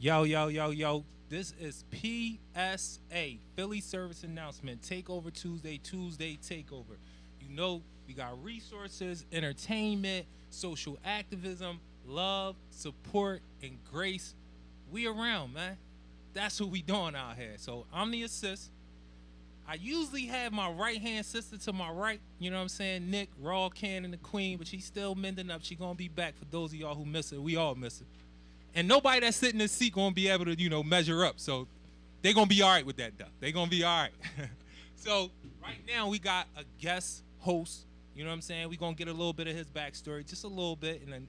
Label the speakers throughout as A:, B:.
A: Yo, yo, yo, yo. This is PSA, Philly Service Announcement. Takeover Tuesday Takeover. You know, we got resources, entertainment, social activism, love, support, and grace. We around, man. That's what we doing out here. So I'm the assist. I usually have my right hand sister to my right. You know what I'm saying? Nick, Raw Cannon, the Queen, but she's still mending up. She gonna be back for those of y'all who miss it. We all miss it. And nobody that's sitting in this seat gonna be able to, measure up. So they gonna be all right with that though. They gonna be all right. So right now we got a guest host. You know what I'm saying? We gonna get a little bit of his backstory, just a little bit, and then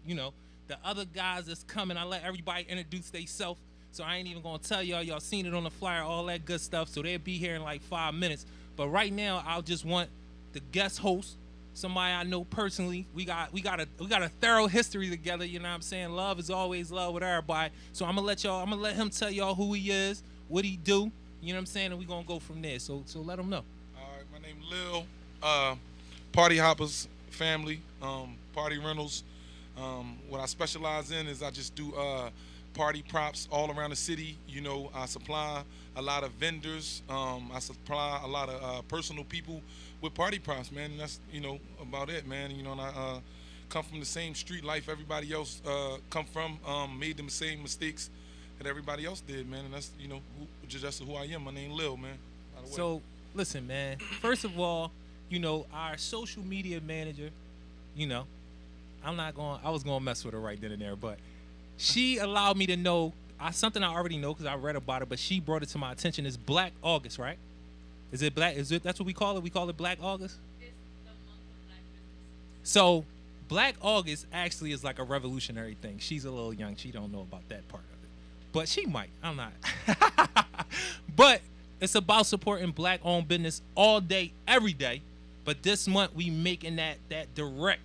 A: the other guys that's coming. I let everybody introduce themselves. So I ain't even gonna tell y'all. Y'all seen it on the flyer, all that good stuff. So they'll be here in like 5 minutes. But right now, I'll just want the guest host, somebody I know personally. We got a thorough history together. You know what I'm saying? Love is always love with everybody. So I'm gonna let him tell y'all who he is, what he do. You know what I'm saying? And we gonna go from there. So let him know.
B: All right, my name Lil. Party Hoppers family, party rentals. What I specialize in is I just do party props all around the city. I supply a lot of vendors. I supply a lot of personal people with party props, man. And that's about it, man. And I come from the same street life everybody else come from. Made them same mistakes that everybody else did, man. And that's just who I am. My name Lil, man. By the way.
A: So listen, man. First of all, our social media manager. I was gonna mess with her right then and there, but she allowed me to know something I already know because I read about it. But she brought it to my attention. Is Black August, right? Is it Black? Is it that's what we call it? We call it Black August.
C: It's the month of Black business.
A: So Black August actually is like a revolutionary thing. She's a little young. She don't know about that part of it, but she might. I'm not. But it's about supporting Black-owned business all day, every day. But this month we making that direct.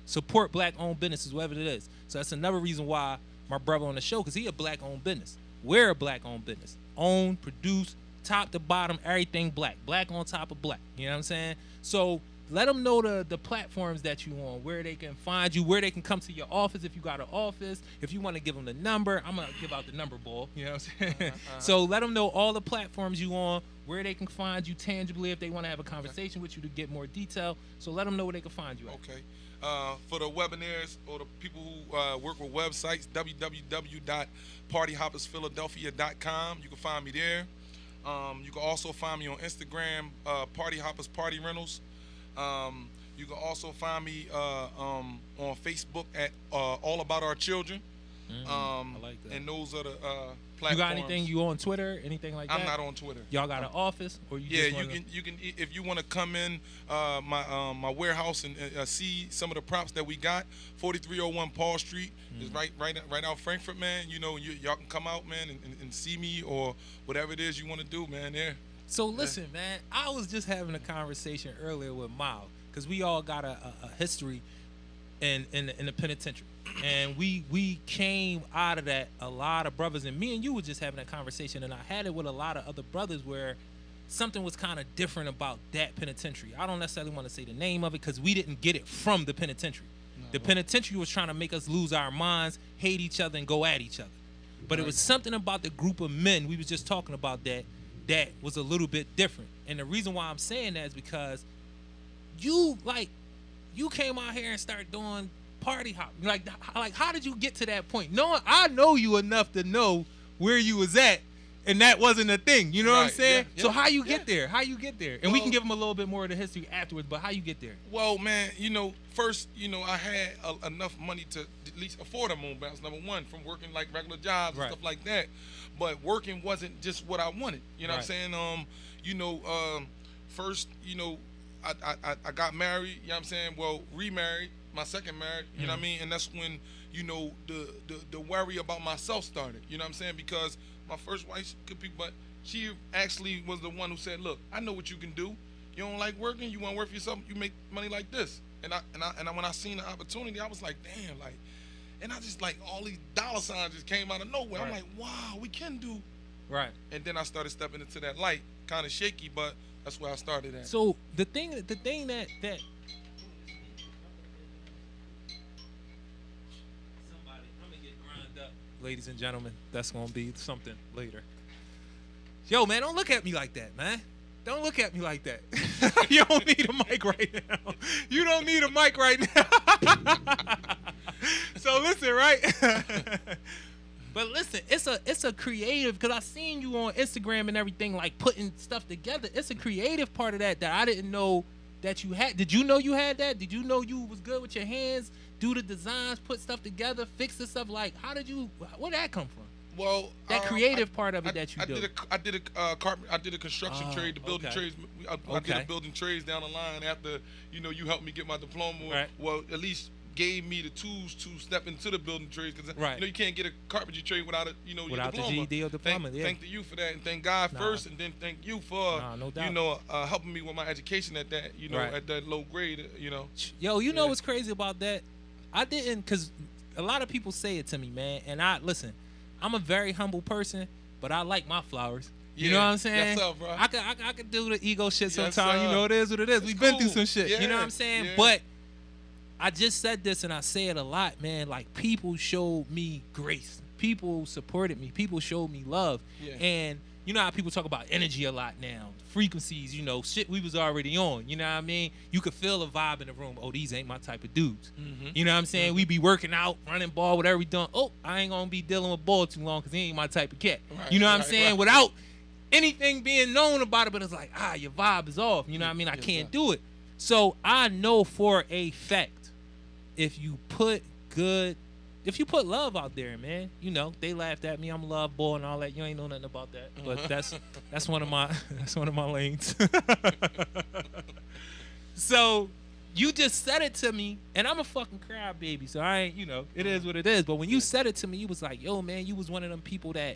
A: Support Black-owned businesses, whatever it is. So that's another reason why my brother on the show, because he a Black-owned business. We're a Black-owned business. Owned, produced, top to bottom, everything black. Black on top of black. You know what I'm saying? So let them know the platforms that you on, where they can find you, where they can come to your office if you got an office. If you want to give them the number, I'm going to give out the number, ball. You know what I'm saying? So let them know all the platforms you on, where they can find you tangibly if they want to have a conversation with you to get more detail. So let them know where they can find you at.
B: Okay. For the webinars or the people who work with websites, www.partyhoppersphiladelphia.com. You can find me there. You can also find me on Instagram, Party Hoppers Party Rentals. You can also find me on Facebook at All About Our Children.
A: I like that.
B: And those are the
A: You
B: platforms.
A: got anything you on Twitter, anything like that?
B: I'm not on Twitter.
A: Y'all got an office, or you
B: Yeah,
A: just wanna...
B: you can if you want to come in my warehouse and see some of the props that we got. 4301 Paul Street is right out Frankfurt, man. Y'all can come out, man, and see me or whatever it is you want to do, man. There.
A: So listen, man, I was just having a conversation earlier with Miles because we all got a history in the penitentiary, and we came out of that, a lot of brothers, and me and you were just having that conversation, and I had it with a lot of other brothers where something was kind of different about that penitentiary. I don't necessarily want to say the name of it because we didn't get it from the penitentiary. The penitentiary was trying to make us lose our minds, hate each other, and go at each other. But it was something about the group of men we was just talking about that was a little bit different. And the reason why I'm saying that is because you came out here and started doing party hop. Like how did you get to that point? I know you enough to know where you was at, and that wasn't a thing. You know what I'm saying?
B: Yeah,
A: so how you get there? How you get there? And we can give them a little bit more of the history afterwards, but how you get there?
B: Well, man, first, I had enough money to at least afford a moon bounce, number one, from working like regular jobs and stuff like that. But working wasn't just what I wanted. You know what I'm saying? First, I got married, you know what I'm saying? Well, remarried, my second marriage, you know what I mean? And that's when, the worry about myself started, you know what I'm saying? Because my first wife could be, but she actually was the one who said, look, I know what you can do. You don't like working, you want to work for yourself, you make money like this. And when I seen the opportunity, I was like, damn, and I just all these dollar signs just came out of nowhere. I'm like, wow, we can do.
A: Right.
B: And then I started stepping into that light, kind of shaky, but that's where I started at.
A: So the thing that somebody, I'm gonna get grind up. ladies and gentlemen. That's gonna be something later. Yo, man, don't look at me like that, man. Don't look at me like that. You don't need a mic right now. You don't need a mic right now. So listen, right? But listen, it's a creative, because I seen you on Instagram and everything, like putting stuff together. It's a creative part of that I didn't know that you had. Did you know you had that? Did you know you was good with your hands, do the designs, put stuff together, fix the stuff? Like, where'd that come from?
B: Well,
A: that creative part of it that you do.
B: I did a construction trade, the building trades. I did a building trades down the line after you helped me get my diploma.
A: Right.
B: Well, at least gave me the tools to step into the building trades, because you can't get a carpentry trade without your
A: without
B: diploma.
A: the GED or diploma.
B: Thank you for that, and thank God first, and then thank you for
A: no doubt.
B: helping me with my education at that at that low grade.
A: Yo, know what's crazy about that? I didn't, because a lot of people say it to me, man. And listen, I'm a very humble person, but I like my flowers. You know what I'm saying?
B: Yes, sir, bro.
A: I could do the ego shit
B: Yes,
A: sometimes.
B: sir.
A: It is what it is. We've been through some shit.
B: Yeah.
A: You know what I'm saying? But I just said this, and I say it a lot, man. Like, people showed me grace. People supported me. People showed me love.
B: Yeah.
A: And you know how people talk about energy a lot now, frequencies, shit we was already on. You know what I mean? You could feel a vibe in the room. Oh, these ain't my type of dudes.
B: Mm-hmm.
A: You know what I'm saying? We be working out, running ball, whatever we done. Oh, I ain't gonna be dealing with ball too long because he ain't my type of cat.
B: Right,
A: you know what I'm saying?
B: Right.
A: Without anything being known about it, but it's like, your vibe is off. You know what I mean? I can't do it. So I know for a fact, if you put love out there, man, they laughed at me. I'm a love boy and all that. You ain't know nothing about that, but that's one of my lanes. So you just said it to me, and I'm a fucking crybaby, so I ain't, it is what it is. But when you said it to me, you was like, yo, man, you was one of them people that,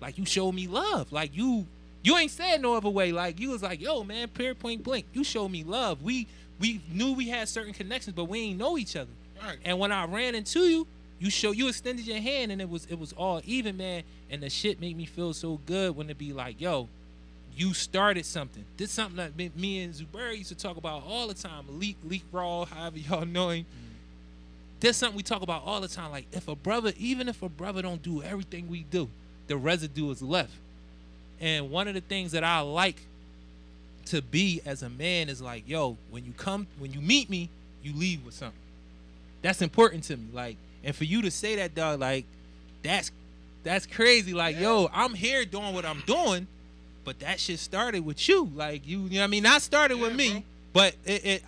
A: like, you showed me love. Like, you ain't said no other way. Like, you was like, yo, man, point blank, you showed me love. We knew we had certain connections, but we ain't know each other.
B: Right.
A: And when I ran into you, you extended your hand, and it was all even, man. And the shit made me feel so good when it be like, yo, you started something. This is something that me and Zubair used to talk about all the time. Leak raw, however y'all know him. This something we talk about all the time. Like, even if a brother don't do everything we do, the residue is left. And one of the things that I like to be as a man is like, yo, when you meet me, you leave with something. That's important to me. Like, and for you to say that, dog, like, that's crazy. Like, yo, I'm here doing what I'm doing, but that shit started with you. Like, you know what I mean? Not started with me, bro. But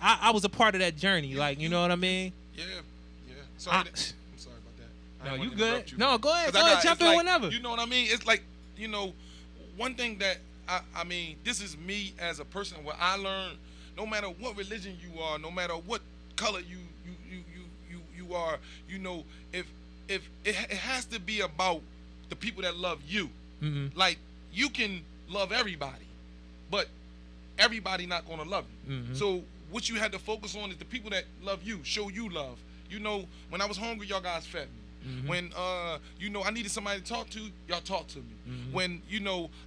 A: I was a part of that journey. Like, you know what I mean?
B: Yeah. Sorry. I'm sorry about that.
A: No, you good. No, go ahead. Jump in whenever.
B: You know what I mean? It's like, one thing that I mean, this is me as a person. Where I learned, no matter what religion you are, no matter what color you are, if it has to be about the people that love you.
A: Mm-hmm.
B: Like, you can love everybody, but everybody not gonna love you.
A: Mm-hmm.
B: So what you had to focus on is the people that love you, show you love. When I was hungry, y'all guys fed me.
A: Mm-hmm.
B: When I needed somebody to talk to, y'all talked to me.
A: Mm-hmm.
B: When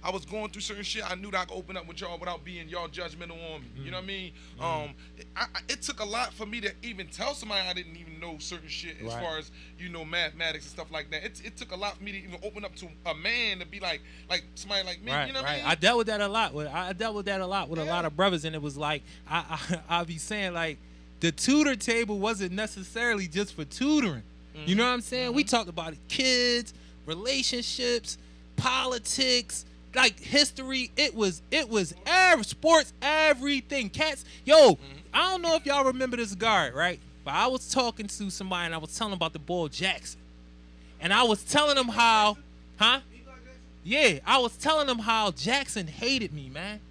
B: I was going through certain shit, I knew that I could open up with y'all without being y'all judgmental on me.
A: Mm-hmm.
B: You know what I mean?
A: Mm-hmm.
B: It took a lot for me to even tell somebody I didn't even know certain shit as far as mathematics and stuff like that. It took a lot for me to even open up to a man to be like somebody like me.
A: Right,
B: you know what I mean?
A: I dealt with that a lot. I dealt with that a lot with a lot of brothers, and it was like I be saying, like, the tutor table wasn't necessarily just for tutoring. You know what I'm saying? Mm-hmm. We talked about kids, relationships, politics, like history. It was sports, everything. Cats. Yo, I don't know if y'all remember this guard, right? But I was talking to somebody, and I was telling him about the boy Jackson. And I was telling him how, yeah, I was telling him how Jackson hated me, man.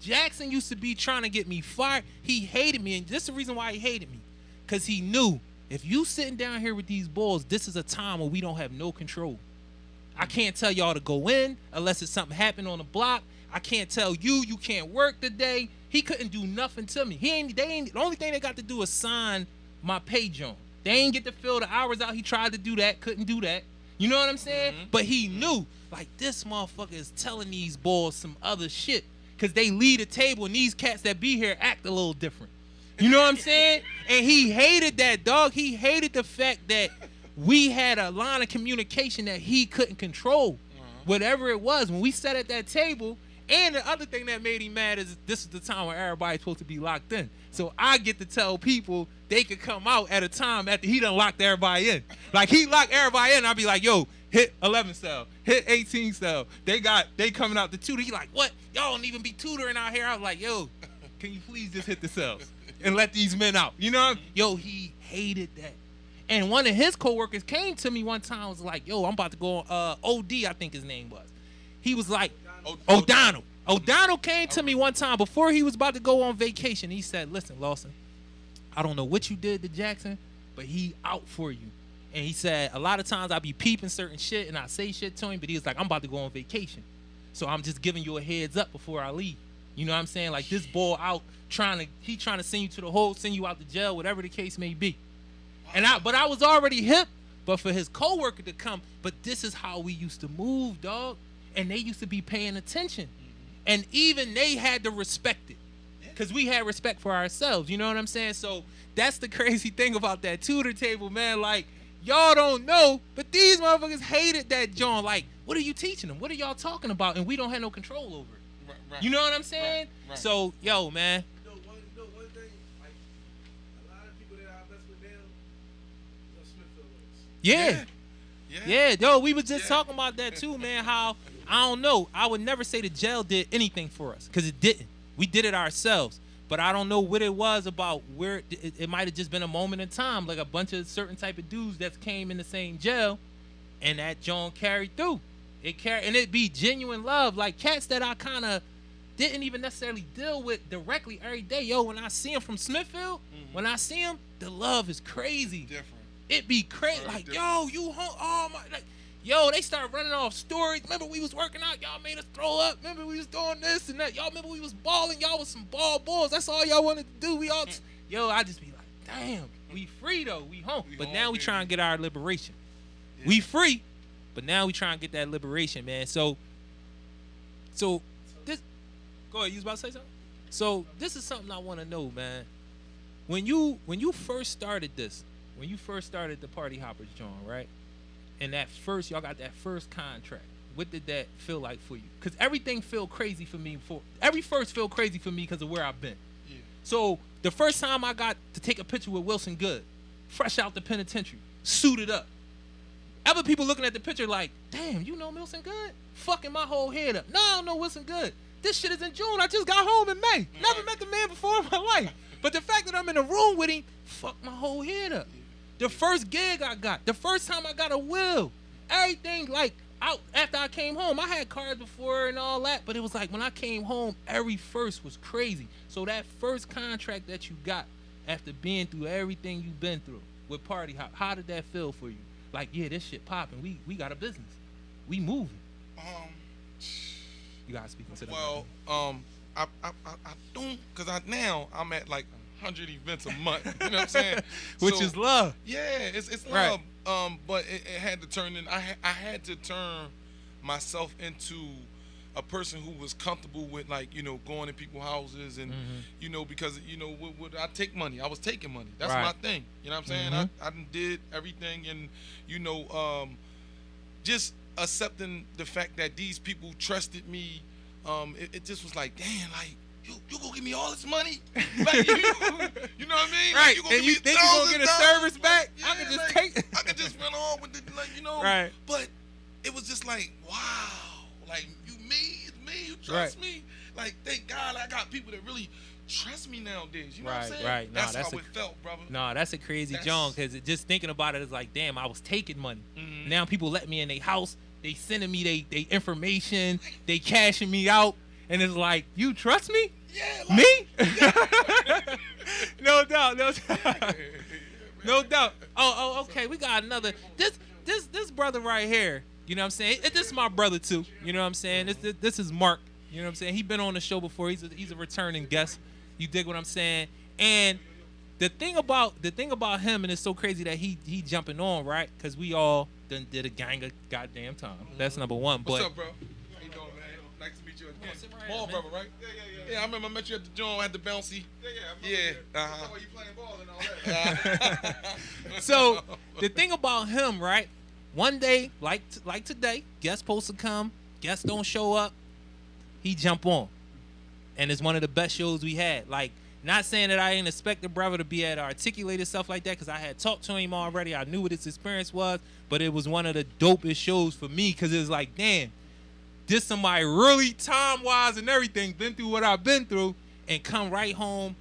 A: Jackson used to be trying to get me fired. He hated me, and this is the reason why he hated me. Because he knew, if you sitting down here with these boys, this is a time where we don't have no control. I can't tell y'all to go in unless it's something happened on the block. I can't tell you can't work today. He couldn't do nothing to me. The only thing they got to do is sign my page on. They ain't get to fill the hours out. He tried to do that, couldn't do that. You know what I'm saying? Mm-hmm. But he knew, like, this motherfucker is telling these boys some other shit. Because they lead a table, and these cats that be here act a little different. You know what I'm saying? And he hated that, dog. He hated the fact that we had a line of communication that he couldn't control. Whatever it was, when we sat at that table, and the other thing that made him mad is this is the time when everybody's supposed to be locked in. So I get to tell people they could come out at a time after he done locked everybody in. Like, he locked everybody in, I'll be like, yo, hit 11 cell, hit 18 cell. They coming out the tutor. He like, what? Y'all don't even be tutoring out here. I was like, yo, can you please just hit the cells and let these men out? You know? Yo, he hated that. And one of his coworkers came to me one time and was like, yo, I'm about to go on OD, I think his name was. He was like, O'Donnell. O'Donnell came to me one time before he was about to go on vacation. He said, listen, Lawson, I don't know what you did to Jackson, but he out for you. And he said, a lot of times I be peeping certain shit and I say shit to him, but he was like, I'm about to go on vacation. So I'm just giving you a heads up before I leave. You know what I'm saying? Like, this boy out trying to send you to the hole, send you out to jail, whatever the case may be. But I was already hip, but for his coworker to come, but this is how we used to move, dog. And they used to be paying attention. And even they had to respect it. Because we had respect for ourselves, you know what I'm saying? So that's the crazy thing about that tutor table, man. Like, y'all don't know, but these motherfuckers hated that John. Like, what are you teaching them? What are y'all talking about? And we don't have no control over it.
B: Right.
A: You know what I'm saying?
B: Right.
A: So, yo, man.
D: One thing, like, a lot of people that I mess with now, Smithfield is.
A: Yeah, yo, we was just talking about that too, man. How, I don't know, I would never say the jail did anything for us, because it didn't. We did it ourselves. But I don't know what it was about where it might have just been a moment in time, like a bunch of certain type of dudes that came in the same jail, and that John carried through. And it be genuine love, like cats that I kind of didn't even necessarily deal with directly every day. Yo, when I see him from Smithfield, when I see him, the love is crazy.
B: Different.
A: It be crazy, like, different. Yo, you home? Oh my, like, yo, they start running off stories. Remember we was working out, y'all made us throw up. Remember we was doing this and that. Y'all remember we was balling, y'all was some ball boys. That's all y'all wanted to do. We all, yo, I just be like, damn, we free though, we home. But now we trying to get our liberation. Yeah. We free, but now we trying to get that liberation, man. So this, go ahead, you was about to say something? So this is something I want to know, man. When you first started this, when you first started the Party Hoppers, John, right? And y'all got that first contract. What did that feel like for you? Because everything feel crazy for me. Every first feel crazy for me because of where I've been. Yeah. So the first time I got to take a picture with Wilson Good, fresh out the penitentiary, suited up. Other people looking at the picture like, damn, you know Wilson Good? Fucking my whole head up. No, I don't know Wilson Good. This shit is in June. I just got home in May. Never met the man before in my life. But the fact that I'm in a room with him, fucked my whole head up. The first gig I got, the first time I got a will, everything like out after I came home. I had cars before and all that, but it was like when I came home, every first was crazy. So that first contract that you got after being through everything you've been through with Party Hop, how did that feel for you? Like, yeah, this shit popping. We got a business. We moving. You gotta speak into that.
B: Well, I don't, because now I'm at like 100 events a month. You know what I'm saying?
A: Which is love.
B: Yeah, it's
A: right.
B: love. But it had to turn in. I had to turn myself into a person who was comfortable with, like, you know, going to people's houses and you know, because, you know, would I take money? I was taking money. That's
A: right.
B: my thing. You know what I'm saying? I done did everything, and you know, just accepting the fact that these people trusted me. It just was like, damn, like. You gonna give me all this money? Like, you know what I mean?
A: Right.
B: Like,
A: and you think you're gonna get a service back?
B: Yeah,
A: I can just
B: like,
A: take it.
B: I could just run on with it, like, you know.
A: Right.
B: But it was just like, wow. Like, it's me, you trust me. Like, thank God I got people that really trust me nowadays. You know what I'm saying?
A: Right.
B: That's how it felt, brother.
A: No, that's a crazy John, because just thinking about it is like, damn, I was taking money. Now people let me in their house. They sending me they information. They cashing me out. And it's like, you trust me?
B: Yeah. Like,
A: me?
B: Yeah.
A: No doubt. No doubt. Oh, okay. We got another. This brother right here. You know what I'm saying? This is my brother too. You know what I'm saying? This is Mark. You know what I'm saying? He been on the show before. He's a returning guest. You dig what I'm saying? And the thing about him, and it's so crazy that he jumping on, right? Because we all done did a gang of goddamn time. That's number one.
B: What's
A: but
B: up, bro? How you doing, man? Nice to meet you again.
A: sit right
B: Ball
A: here, man.
B: brother, right?
D: Yeah.
B: Yeah, I remember I met you at the joint, had the bouncy.
D: I
B: Yeah,
D: remember that.
B: uh-huh.
D: Oh, you playing ball and all that.
A: So the thing about him, right? One day, like today, guest supposed to come, guests don't show up, he jump on, and it's one of the best shows we had. Like, not saying that I didn't expect the brother to be able to articulate and stuff like that, because I had talked to him already. I knew what his experience was, but it was one of the dopest shows for me, because it was like, damn, this somebody really time-wise and everything, been through what I've been through, and come right home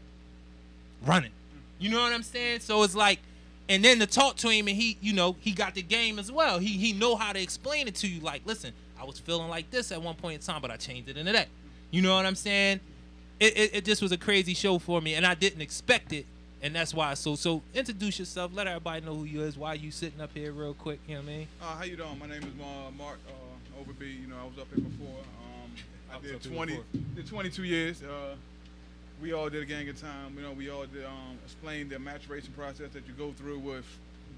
A: running. You know what I'm saying? So it's like, and then to talk to him, and he, you know, he got the game as well. He know how to explain it to you. Like, listen, I was feeling like this at one point in time, but I changed it into that. You know what I'm saying? It just was a crazy show for me, and I didn't expect it, and that's why. So introduce yourself. Let everybody know who you is. Why you sitting up here real quick? You know what I mean?
E: How you doing? My name is Mark Overby. You know, I was up here before. I did 22 years. We all did a gang of time. You know, we all did explain the maturation process that you go through with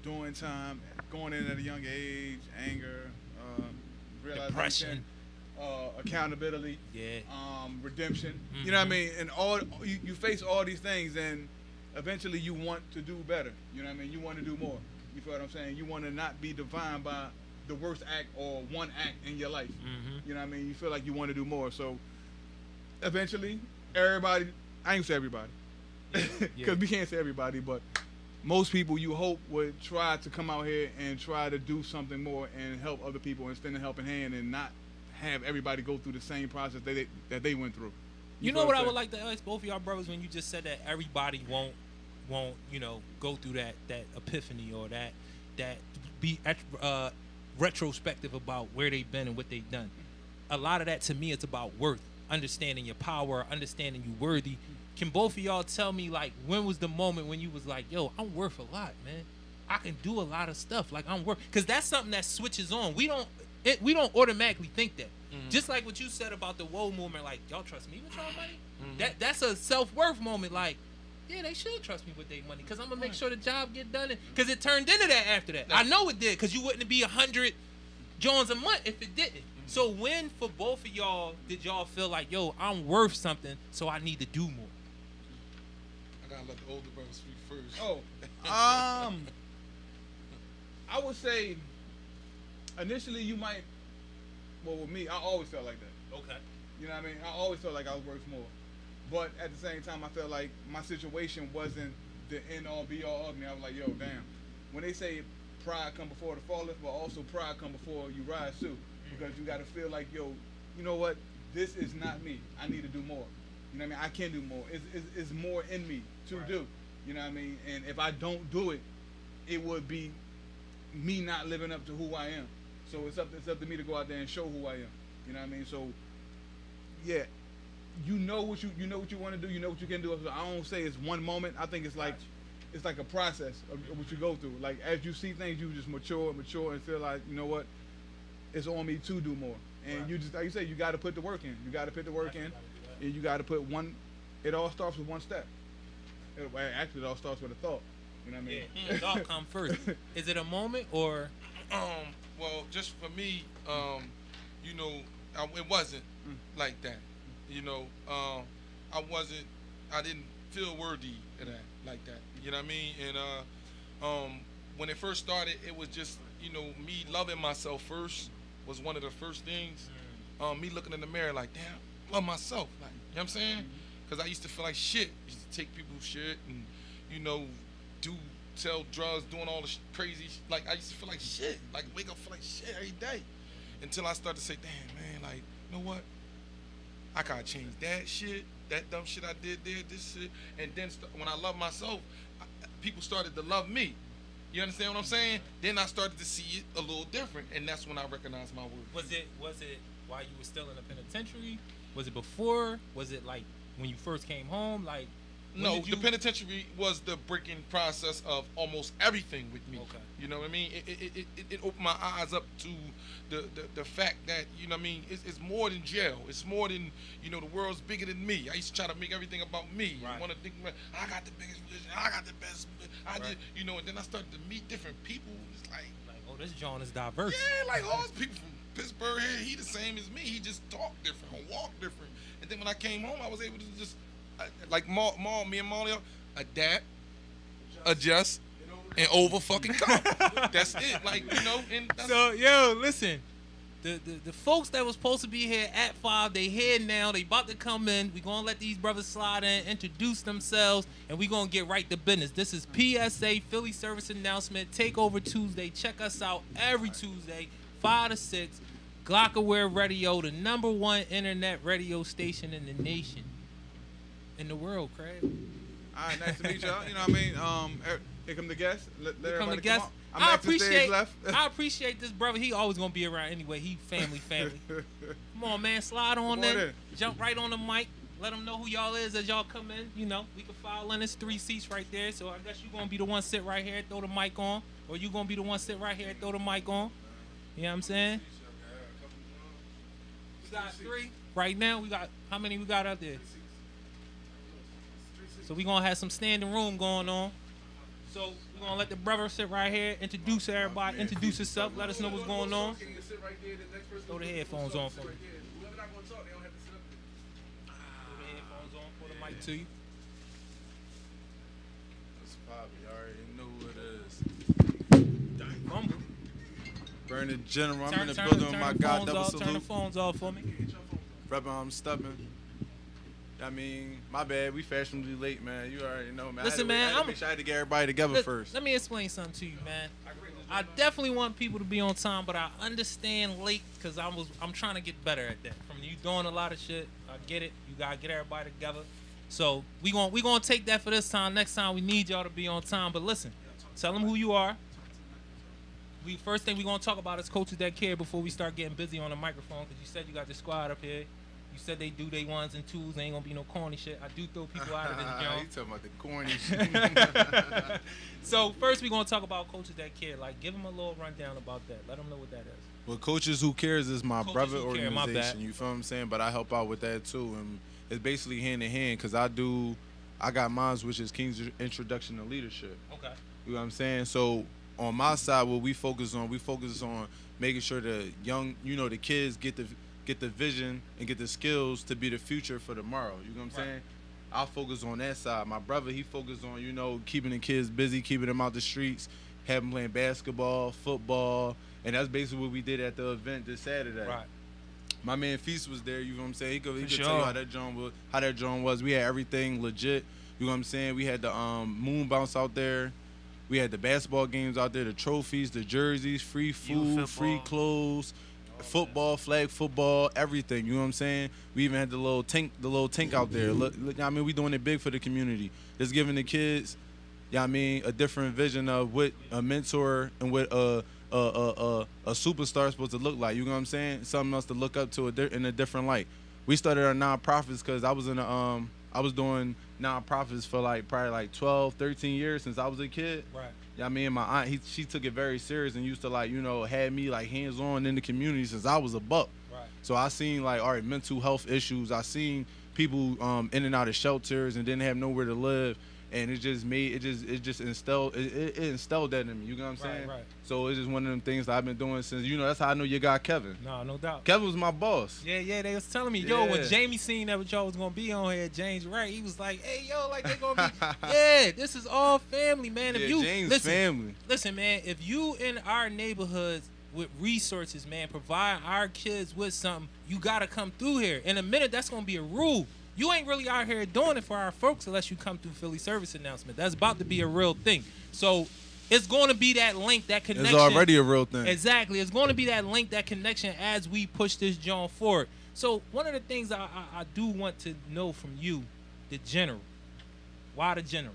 E: doing time, going in at a young age, anger, realization,
A: Depression.
E: accountability,
A: Yeah.
E: redemption. You know what I mean? And all you face all these things, and eventually you want to do better. You know what I mean? You want to do more. You feel what I'm saying? You want to not be defined by the worst act or one act in your life. You know what I mean? You feel like you want to do more. So eventually, everybody, I ain't gonna say everybody, because we can't say everybody, but most people you hope would try to come out here and try to do something more and help other people and extend a helping hand and not have everybody go through the same process that they went through.
A: You know what I would like to ask both of y'all brothers when you just said that everybody won't you know go through that epiphany or that be retrospective about where they've been and what they've done. A lot of that to me it's about worth, understanding your power, understanding you worthy. Can both of y'all tell me, like, when was the moment when you was like, yo, I'm worth a lot, man. I can do a lot of stuff. Like, I'm worth, because that's something that switches on. We don't automatically think that. Just like what you said about the woe movement, like, y'all trust me with y'all money? That's a self-worth moment. Like, yeah, they should trust me with their money, because I'm going to make sure the job get done. Because it turned into that after that. I know it did, because you wouldn't be 100 Jones a month if it didn't. So when, for both of y'all, did y'all feel like, yo, I'm worth something, so I need to do more?
B: I gotta let the older brother speak first.
E: I would say initially you might. Well, with me, I always felt like that.
A: Okay.
E: You know what I mean? I always felt like I was worth more. But at the same time, I felt like my situation wasn't the end all be all of me. I was like, yo, damn. When they say pride come before the falleth, but also pride come before you rise too. Because you got to feel like, yo, you know what? This is not me. I need to do more. You know what I mean? I can do more. It's more in me to do. You know what I mean? And if I don't do it, it would be me not living up to who I am. So it's up to me to go out there and show who I am. You know what I mean? So yeah, you know what you want to do. You know what you can do. So I don't say it's one moment. I think it's like a process of what you go through. Like as you see things, you just mature and feel like, you know what, it's on me to do more. And you just, like you say, you got to put the work in. You got to put the work in, and you got to put one. It all starts with one step. Actually, it all starts with a thought. You know what I mean?
A: Yeah, thought come first. Is it a moment or?
B: Well, just for me, you know, it wasn't like that. You know, I didn't feel worthy of that like that. You know what I mean? And when it first started, it was just, you know, me loving myself first was one of the first things. Me looking in the mirror like, damn, love myself. Like, you know what I'm saying? Because I used to feel like shit. I used to take people's shit and, you know, sell drugs, doing all the crazy, like I used to feel like shit, like wake up feel like shit every day, until I started to say, damn man, like, you know what, I gotta change that shit, that dumb shit I did there, this shit, and then when I love myself, people started to love me. You understand what I'm saying? Then I started to see it a little different, and that's when I recognized my worth.
A: Was it while you were still in the penitentiary? Was it before? Was it like when you first came home? Like,
B: no, the penitentiary was the breaking process of almost everything with me.
A: Okay.
B: You know what I mean? It opened my eyes up to the fact that, you know what I mean, it's more than jail. It's more than, you know, the world's bigger than me. I used to try to make everything about me.
A: Right.
B: I want to think, I got the biggest religion, I got the best, did, you know, and then I started to meet different people. It's like
A: oh, this John is diverse.
B: Yeah, like all these people from Pittsburgh here, he the same as me. He just talk different or walk different. And then when I came home, I was able to just, like me and Molly, adapt, adjust, and over fucking come. That's it. Like, you know. And that's
A: So, yo, listen. The folks that was supposed to be here at 5, they here now. They about to come in. We gonna let these brothers slide in, introduce themselves, and we gonna get right to business. This is PSA, Philly Service Announcement, TakeOver Tuesday. Check us out every Tuesday, 5 to 6. Glockaware Radio, the #1 internet radio station in the nation. In the world, Craig.
E: All right, nice to meet y'all. You know what I mean? Here come the guests. Let
A: Here come
E: everybody
A: the guests.
E: come on. I'm extra stage left.
A: I appreciate this brother. He always gonna be around anyway. He family. Come on, man, slide on
E: Come on
A: in.
E: in.
A: Jump right on the mic. Let them know who y'all is as y'all come in. You know, we can file in. It's 3 seats right there. So I guess you gonna be the one sit right here, throw the mic on, or you gonna be the one sit right here, throw the mic on. You know what I'm saying? We got 3 right now. We got how many we got out there? So we gonna have some standing room going on. So we're gonna let the brother sit right here, introduce everybody, introduce yourself, let us know what's going on. Throw the headphones on for me.
D: Whoever not gonna talk, they don't have to sit up there.
A: Throw the headphones on, put the mic to you.
F: It's Poppy. You already know who it is.
A: Fumble.
F: Burning General. I'm
A: Turn,
F: in the
A: turn,
F: building
A: turn
F: with my
A: the
F: guy,
A: phones
F: double
A: off, turn the
F: salute.
A: phones off for me.
F: Reppin', I'm stepping. I mean, my bad. We fashionably late, man. You already know, man.
A: Listen,
F: I
A: man,
F: had to make sure I had to get everybody together first.
A: Let me explain something to you, man. I definitely want people to be on time, but I understand late because I'm trying to get better at that. From you doing a lot of shit, I get it. You gotta get everybody together. So we gonna take that for this time. Next time we need y'all to be on time. But listen, tell them who you are. First thing we gonna talk about is coaches that care before we start getting busy on the microphone because you said you got the squad up here. You said they do their 1s and 2s. There ain't gonna be no corny shit. I do throw people out of this joint.
F: You talking about the corny shit.
A: So first we gonna talk about coaches that care. Like, give them a little rundown about that. Let them know what that is.
F: Well, Coaches Who Cares is my
A: Coaches
F: brother
A: Who Care, my bad.
F: organization. You feel what I'm saying? But I help out with that too, and it's basically hand in hand because I got mine, which is King's Introduction to Leadership.
A: Okay.
F: You know what I'm saying? So on my side, what we focus on making sure the young, the kids get the vision and get the skills to be the future for tomorrow. You know what I'm saying? I focus on that side. My brother, he focused on, keeping the kids busy, keeping them out the streets, having them playing basketball, football, and that's basically what we did at the event this Saturday.
A: Right.
F: My man Feast was there, you know what I'm saying? He could
A: sure.
F: tell you how that joint was. We had everything legit. You know what I'm saying? We had the moon bounce out there. We had the basketball games out there, the trophies, the jerseys, free food, free clothes, football, flag football, everything. You know what I'm saying? We even had the little tank out there. Look, I mean, we doing it big for the community. Just giving the kids, a different vision of what a mentor and what a superstar is supposed to look like. You know what I'm saying? Something else to look up to in a different light. We started our nonprofits because I was doing nonprofits for probably 12, 13 years since I was a kid.
A: Right.
F: Yeah, I mean, my aunt, she took it very serious and used to had me hands on in the community since I was a buck.
A: Right.
F: So I seen mental health issues. I seen people in and out of shelters and didn't have nowhere to live. And it just instilled that in me. You know what I'm saying?
A: Right.
F: So it's just one of them things that I've been doing since. That's how I know you got Kevin.
A: No doubt.
F: Kevin was my boss.
A: Yeah, they was telling me, yo, when
F: Yeah.
A: Jamie seen that y'all was gonna be on here, James Wright, he was like, hey, yo, they gonna be, yeah, this is all family, man. If you
F: James family.
A: Listen, man, if you in our neighborhoods with resources, man, provide our kids with something, you gotta come through here. In a minute, that's gonna be a rule. You ain't really out here doing it for our folks unless you come through Philly Service Announcement. That's about to be a real thing. So it's going to be that link, that connection.
F: It's already a real thing.
A: Exactly. It's going to be that link, that connection as we push this joint forward. So one of the things I do want to know from you, the general. Why the general?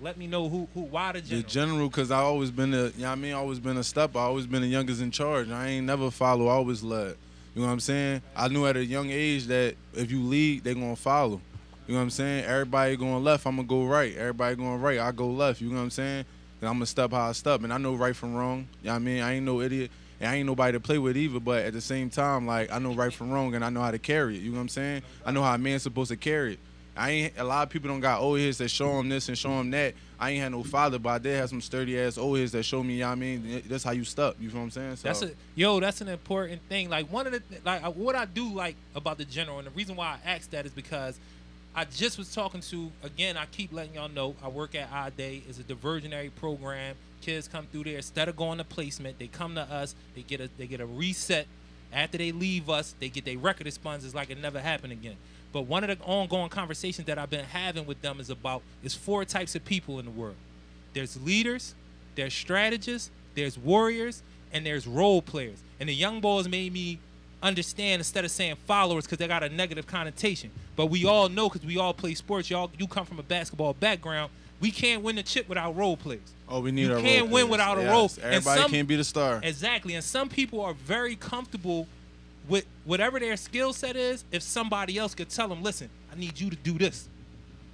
A: Let me know why the general.
F: The general, because I always been always been a stepper. I always been the youngest in charge. I ain't never follow, I always led. You know what I'm saying? I knew at a young age that if you lead, they going to follow. You know what I'm saying? Everybody going left, I'm going to go right. Everybody going right, I go left. You know what I'm saying? And I'm going to step how I step. And I know right from wrong. You know what I mean? I ain't no idiot. And I ain't nobody to play with either. But at the same time, I know right from wrong and I know how to carry it. You know what I'm saying? I know how a man's supposed to carry it. A lot of people don't got old heads that show them this and show them that. I ain't had no father, but I did have some sturdy ass old heads that show me. You know what I mean, that's how you stuck. You feel what I'm saying? So
A: That's an important thing. Like one of the what I do like about the general, and the reason why I asked that is because I just was talking to, again, I keep letting y'all know, I work at I-Day. It's a diversionary program. Kids come through there, instead of going to placement, they come to us, they get a reset. After they leave us, they get their record expunged. It's like it never happened again. But one of the ongoing conversations that I've been having with them is 4 types of people in the world. There's leaders, there's strategists, there's warriors, and there's role players. And the young boys made me understand, instead of saying followers, because they got a negative connotation. But we all know, because we all play sports, you come from a basketball background, we can't win the chip without role players.
F: Oh, we need
A: you
F: a role
A: can't win without a role.
F: Everybody can't be the star.
A: Exactly. And some people are very comfortable with whatever their skill set is. If somebody else could tell them, listen, I need you to do this.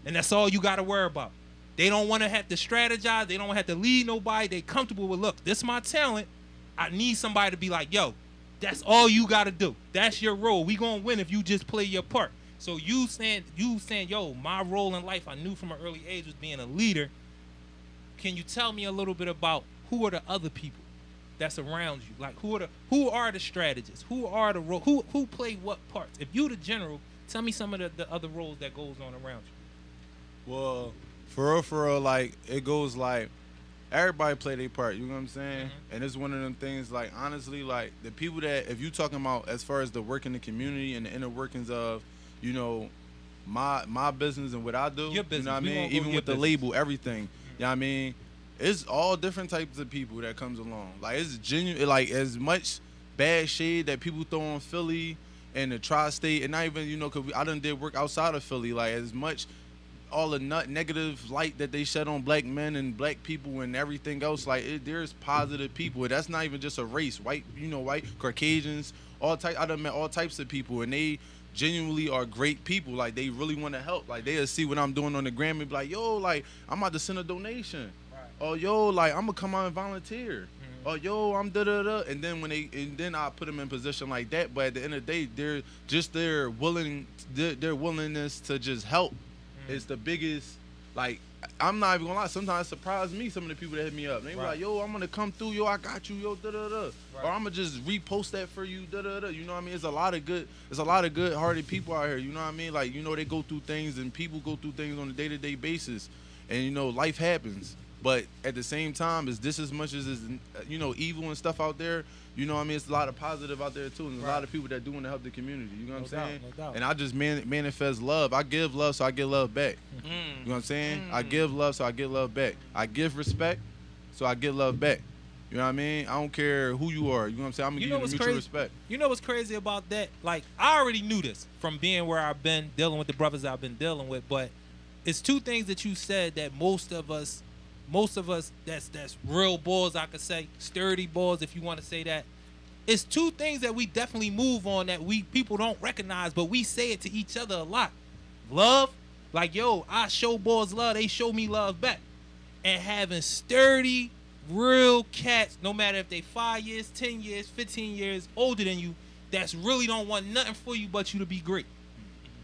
A: And that's all you got to worry about. They don't want to have to strategize. They don't have to lead nobody. They comfortable with, look, this is my talent. I need somebody to be like, yo, that's all you got to do. That's your role. We going to win if you just play your part. So you saying, yo, my role in life I knew from an early age was being a leader. Can you tell me a little bit about who are the other people that's around you? Like who are the strategists? Who are the role? Who play what parts? If you the general, tell me some of the other roles that goes on around you.
F: Well, for real, like it goes like everybody play their part. You know what I'm saying? Mm-hmm. And it's one of them things. Like honestly, like the people that if you talking about as far as the work in the community and the inner workings of, you know, my business and what I do.
A: Your business.
F: You know what I mean? Even with the label, everything. You know what I mean? It's all different types of people that comes along. Like it's genuine. Like as much bad shade that people throw on Philly and the tri-state, and not even, you know, cause I done did work outside of Philly. Like as much all the negative light that they shed on black men and black people and everything else. Like there's positive people. That's not even just a race. White, Caucasians, all type. I done met all types of people, and they genuinely are great people. Like they really want to help. Like they'll see what I'm doing on the gram and be like, yo, like I'm about to send a donation. Right. Oh, yo, like I'm gonna come out and volunteer. Mm-hmm. Oh, yo, I'm da-da-da. And then I put them in position like that. But at the end of the day, their willingness to just help is the biggest. Like I'm not even gonna lie. Sometimes it surprised me, some of the people that hit me up. They were like, yo, I'm gonna come through. Yo, I got you. Yo, da-da-da. Right. Or I'm gonna just repost that for you. Da-da-da. You know what I mean? It's a lot of good-hearted people out here. You know what I mean? Like, you know, they go through things and people go through things on a day-to-day basis. And, you know, life happens. But at the same time, is this as much as is, you know, evil and stuff out there? You know what I mean? It's a lot of positive out there, too. And there's a lot of people that do want to help the community. You know what I'm saying?
A: No doubt.
F: And I just manifest love. I give love, so I get love back. You know what I'm saying? I give love, so I get love back. I give respect, so I get love back. You know what I mean? I don't care who you are. You know what I'm saying? I'm going to give you the mutual respect.
A: You know what's crazy about that? Like, I already knew this from being where I've been, dealing with the brothers I've been dealing with. But it's 2 things that you said that most of us that's real boys, I could say, sturdy boys, if you want to say that. It's 2 things that we definitely move on that people don't recognize, but we say it to each other a lot. Love, like, yo, I show boys love, they show me love back. And having sturdy, real cats, no matter if they 5 years, 10 years, 15 years older than you, that's really don't want nothing for you but you to be great.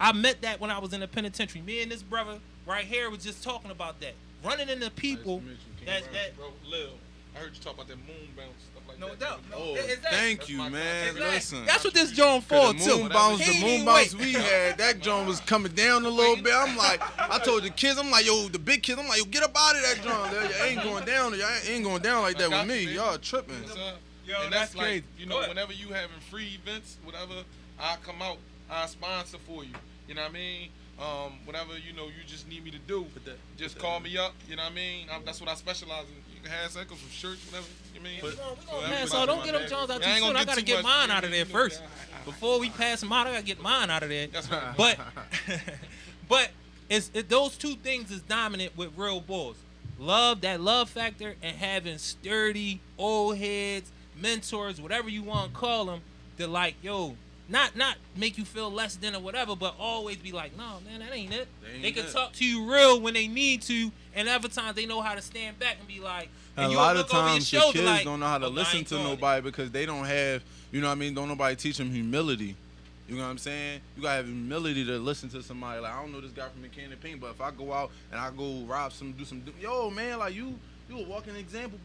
A: I met that when I was in the penitentiary. Me and this brother right here was just talking about that. Running into people that
B: bro, Lil, I heard you talk about that moon bounce stuff like
A: no
B: that.
A: doubt.
F: Oh, thank you, man. Listen,
A: that's what this joint for too.
F: The moon bounce we had, that joint was coming down a little bit. I'm like, I told the kids, I'm like, yo, the big kids, I'm like, yo, get up out of that joint. Y'all ain't going down. Y'all ain't going down like that with me. Y'all tripping.
B: Yo, and that's crazy. Like, you know, whenever you having free events, whatever, I come out, I sponsor for you. You know what I mean? Whatever, you know, you just need me to do, just call me up. You know what I mean? That's what I specialize in. You can have cycles, some shirts, whatever. You mean?
A: So don't get them Jones out too soon. I gotta get mine out of there first. Before we pass them out, I gotta get mine out of there.
B: That's right.
A: But those 2 things is dominant with real boys. Love, that love factor, and having sturdy old heads, mentors, whatever you want to call them, that like, yo, not make you feel less than or whatever, but always be like, no, man, that ain't it. They can talk to you real when they need to, and other times they know how to stand back and be like, and
F: a lot of times the kids
A: like,
F: don't know how to listen to nobody because they don't have, you know what I mean, don't nobody teach them humility. You know what I'm saying? You gotta have humility to listen to somebody. Like, I don't know this guy from Mechanic Pink, but if I go out and I go rob some, yo, man, like you a walking example,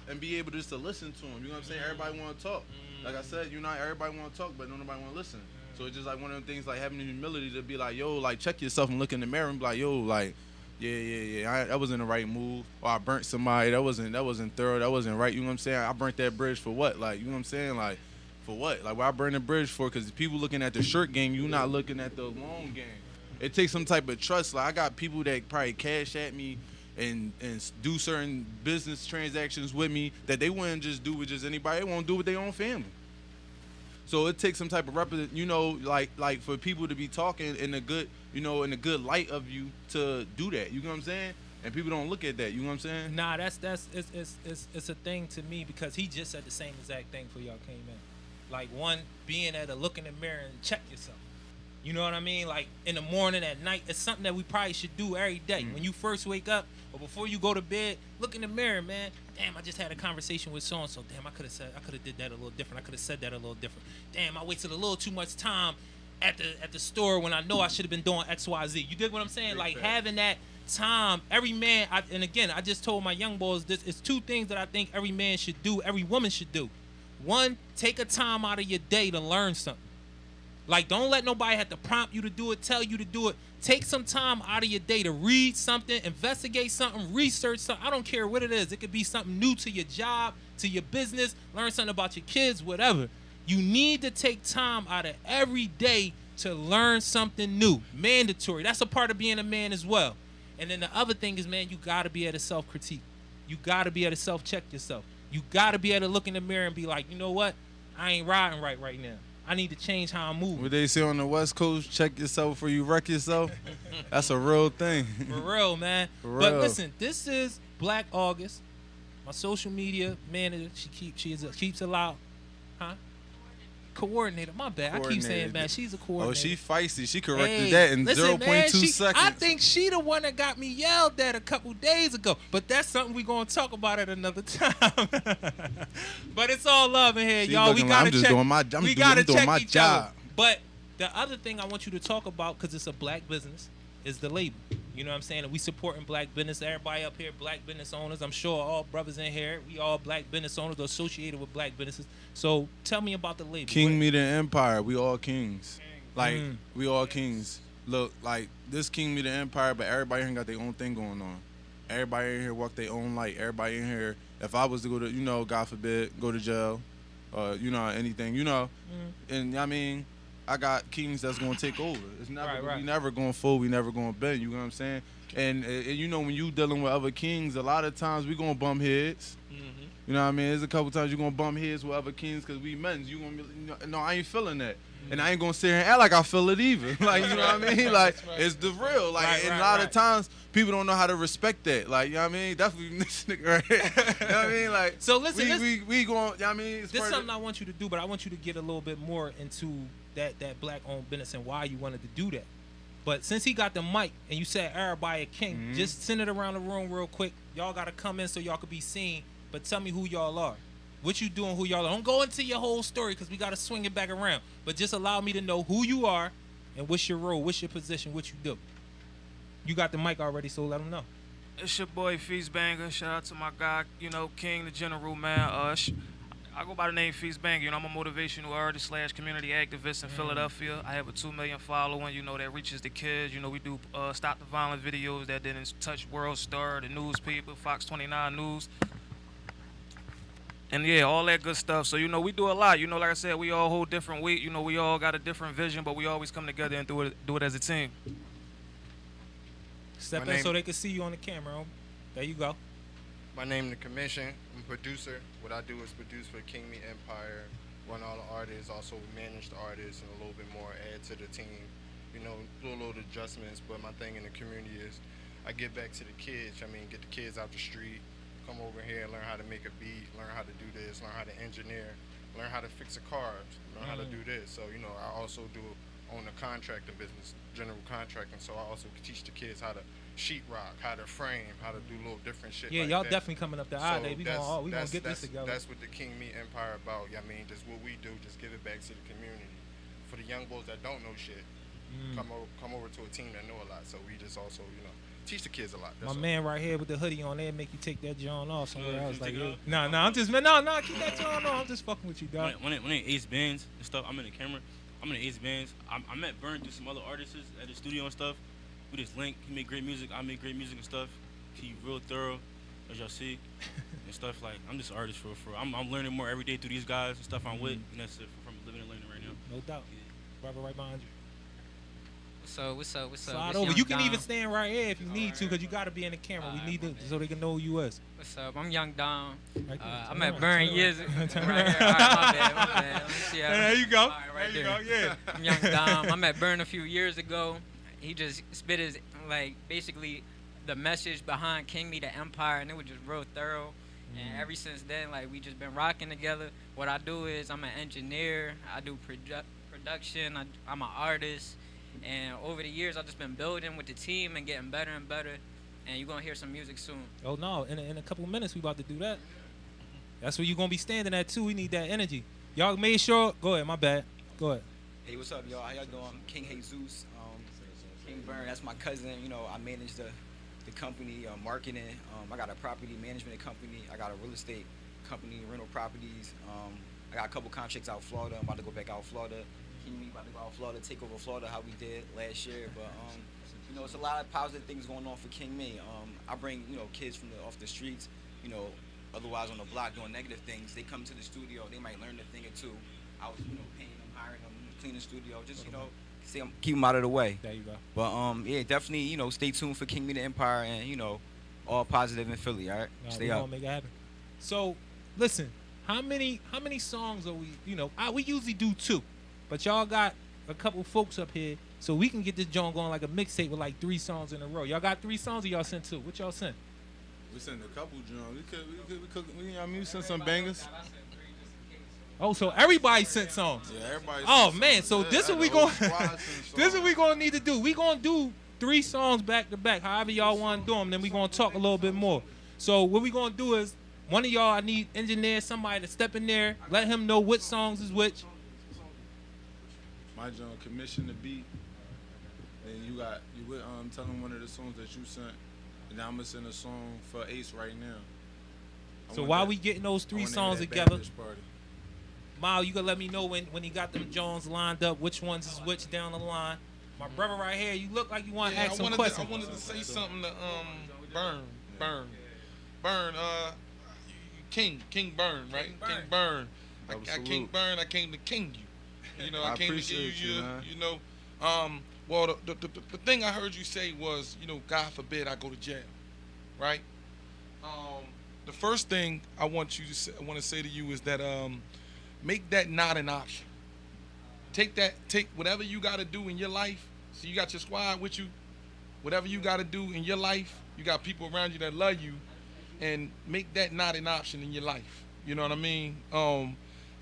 F: and be able just to listen to him. You know what I'm saying? Everybody want to talk. Like I said, everybody want to talk, but nobody want to listen. So it's just like one of them things, like having the humility to be like, yo, like check yourself and look in the mirror and be like, yo, like, yeah, that wasn't the right move. Or I burnt somebody, that wasn't thorough, that wasn't right. You know what I'm saying? I burnt that bridge for what? Like, you know what I'm saying? Like, for what? Like, why I burn the bridge for? Because people looking at the short game, you not looking at the long game. It takes some type of trust. Like, I got people that probably cash at me and do certain business transactions with me that they wouldn't just do with just anybody. They won't do with their own family. So it takes some type of like for people to be talking in a good, in a good light of you to do that. You know what I'm saying? And people don't look at that. You know what I'm saying?
A: Nah, it's a thing to me because he just said the same exact thing before y'all came in. Like, one, being able to look in the mirror and check yourself. You know what I mean? Like, in the morning, at night, it's something that we probably should do every day. When you first wake up or before you go to bed, look in the mirror, man. Damn, I just had a conversation with so-and-so. Damn, I could have did that a little different. I could have said that a little different. Damn, I wasted a little too much time at the store when I know I should have been doing X, Y, Z. You dig what I'm saying? Like, having that time, every man, and again, I just told my young boys this, it's two things that I think every man should do, every woman should do. One, take a time out of your day to learn something. Like, don't let nobody have to prompt you to do it, tell you to do it. Take some time out of your day to read something, investigate something, research something. I don't care what it is. It could be something new to your job, to your business, learn something about your kids, whatever. You need to take time out of every day to learn something new. Mandatory. That's a part of being a man as well. And then the other thing is, man, you got to be able to self-critique. You got to be able to self-check yourself. You got to be able to look in the mirror and be like, you know what? I ain't riding right now. I need to change how I'm moving.
F: What they say on the West Coast, check yourself before you wreck yourself. That's a real thing.
A: For real, man.
F: For real.
A: But listen, this is Black August. My social media manager, she keeps it loud. Huh? Coordinator. My bad. I keep saying, man, she's a coordinator.
F: Oh, she feisty. She corrected that in 0.2 seconds.
A: I think she the one that got me yelled at a couple days ago. But that's something we're going to talk about at another time. But it's all love in here, y'all. We got to check. We got to check each other. But the other thing I want you to talk about, because it's a black business, is the label. You know what I'm saying? And we supporting black business. Everybody up here, black business owners. I'm sure all brothers in here, we all black business owners or associated with black businesses. So tell me about the label.
F: King Media Empire. We all kings. Like, we all kings. Look, like, this King Media Empire, but everybody here got their own thing going on. Everybody in here walk their own light. Everybody in here, if I was to go to, God forbid, go to jail, anything, and I mean, I got kings that's gonna take over. It's never we never gonna fold, we never gonna bend. You know what I'm saying? And when you dealing with other kings, a lot of times we gonna bump heads. You know what I mean? There's a couple times you gonna bump heads with other kings because we men. You gonna be, no, I ain't feeling that, and I ain't gonna sit here and act like I feel it either. Like, you know what I mean? Like, it's the real. Like, and a lot of times people don't know how to respect that. Like, you know what I mean? Definitely this nigga right here. You know what I mean? Like, so listen, we going. You know what I mean?
A: This is something I want you to do, but I want you to get a little bit more into that black-owned business and why you wanted to do that. But since he got the mic and you said everybody a king, just send it around the room real quick. Y'all got to come in so y'all could be seen. But tell me who y'all are. What you doing, who y'all are. Don't go into your whole story because we got to swing it back around. But just allow me to know who you are and what's your role, what's your position, what you do. You got the mic already, so let them know.
G: It's your boy Feast Banger. Shout out to my guy, King the General, man. I go by the name Feast Banger. I'm a motivational artist / community activist in Philadelphia. I have a 2 million following, that reaches the kids. We do Stop the Violent videos that didn't touch World Star, the newspaper, Fox 29 News. And yeah, all that good stuff. So, we do a lot. Like I said, we all hold different weight. We all got a different vision, but we always come together and do it as a team.
A: Step in so they can see you on the camera. There you go.
H: My name is The Commission. I'm a producer. What I do is produce for King Me Empire, run all the artists, also manage the artists, and a little bit more add to the team. Do a little adjustments, but my thing in the community is I give back to the kids. Get the kids out the street, come over here and learn how to make a beat, learn how to do this, learn how to engineer, learn how to fix a car, learn how to do this. So, I also own a contracting business, general contracting, so I also teach the kids how to sheetrock, how to frame, how to do little different shit. Yeah,
A: like y'all definitely coming up the aisle. We gonna get this together.
H: That's what the King Me Empire about. Just what we do, just give it back to the community. for the young bulls that don't know shit, come over to a team that know a lot. So we just also, teach the kids a lot. That's
A: My
H: all.
A: man right here with the hoodie on there make you take that John off somewhere else. Like,
I: take it off?
A: I'm just, man, no, keep that John on. I'm just fucking with you, dog.
I: When they Ace Bands and stuff, I'm in the camera. I'm in the Ace Bands. I met Burn through some other artists at the studio and stuff. We just link. He make great music. I make great music and stuff. He real thorough, as y'all see, and stuff. Like, I'm just an artist for. I'm learning more every day through these guys and stuff I'm with, and that's it from living and learning right now.
A: No doubt. Brother right behind you.
J: What's up?
A: Slide
J: This
A: over.
J: Young
A: You can
J: Dom.
A: even stand right here if you need to, because you got to be in the camera. We need to, so they can know who you is.
J: What's up? I'm Young Dom.
A: Right there.
J: I
A: Turn
J: met
A: around,
J: Burn
A: turn
J: years
A: around.
J: ago.
A: Turn
J: Right here.
A: around.
J: All right, my bad. Let me see how.
A: There you go.
J: All right, right
A: There you
J: there.
A: go, yeah.
J: I'm Young Dom. I met Burn a few years ago. He just spit his, basically the message behind King Me the Empire, and it was just real thorough. And ever since then, we just been rocking together. What I do is I'm an engineer. I do production. I'm an artist. And over the years, I've just been building with the team and getting better and better. And you're going to hear some music soon.
A: Oh, no. In a couple of minutes, we about to do that. That's where you're going to be standing at, too. We need that energy. Y'all made sure. Go ahead. My bad. Go ahead.
K: Hey, what's up, y'all? How y'all doing? I'm King Jesus, King Burn. That's my cousin. I manage the company, marketing. I got a property management company. I got a real estate company, rental properties. I got a couple contracts out Florida. I'm about to go back out Florida. King Me about to go out Florida, take over Florida, how we did last year. But it's a lot of positive things going on for King Me. I bring kids from off the streets, otherwise on the block doing negative things. They come to the studio, they might learn a thing or two. I was paying them, hiring them, clean the studio, just keep them out of the way.
A: There you go.
K: But yeah, definitely stay tuned for King Me the Empire and all positive in Philly. All right, stay
A: we
K: up.
A: gonna make it happen. So listen, how many songs are we? We usually do 2. But y'all got a couple folks up here, so we can get this joint going like a mixtape with 3 songs in a row. Y'all got 3 songs, or y'all sent 2? What y'all sent?
F: We sent a couple drums. We sent some bangers.
A: Oh, so everybody sent songs.
F: Yeah, everybody.
A: Oh man, so this is what we going. This is what we
F: going.
A: gonna need to do. We gonna do 3 songs back to back, however y'all want to do them. Then we gonna talk a little bit more. So what we gonna do is, one of y'all, I need engineer, somebody to step in there, let him know which songs is which.
F: My John commission the beat. Then you would tell him one of the songs that you sent, and then I'm gonna send a song for Ace right now.
A: So while we getting those 3 songs
F: that
A: together,
F: Baptist party.
A: Mal, you gonna let me know when he got them Jones lined up, which ones is which down the line. My brother right here, you look like you want to ask some questions.
B: I wanted to say something to Burn. King Burn, right?
A: King Burn.
B: King Burn. I
F: Absolute.
B: King Burn. I came to king you. I came to give
F: appreciate
B: you,
F: you, man.
B: well, the thing I heard you say was, God forbid I go to jail, right? The first thing I want to say to you is that make that not an option. Take whatever you got to do in your life. So you got your squad with you. Whatever you got to do in your life, you got people around you that love you, and make that not an option in your life. You know what I mean?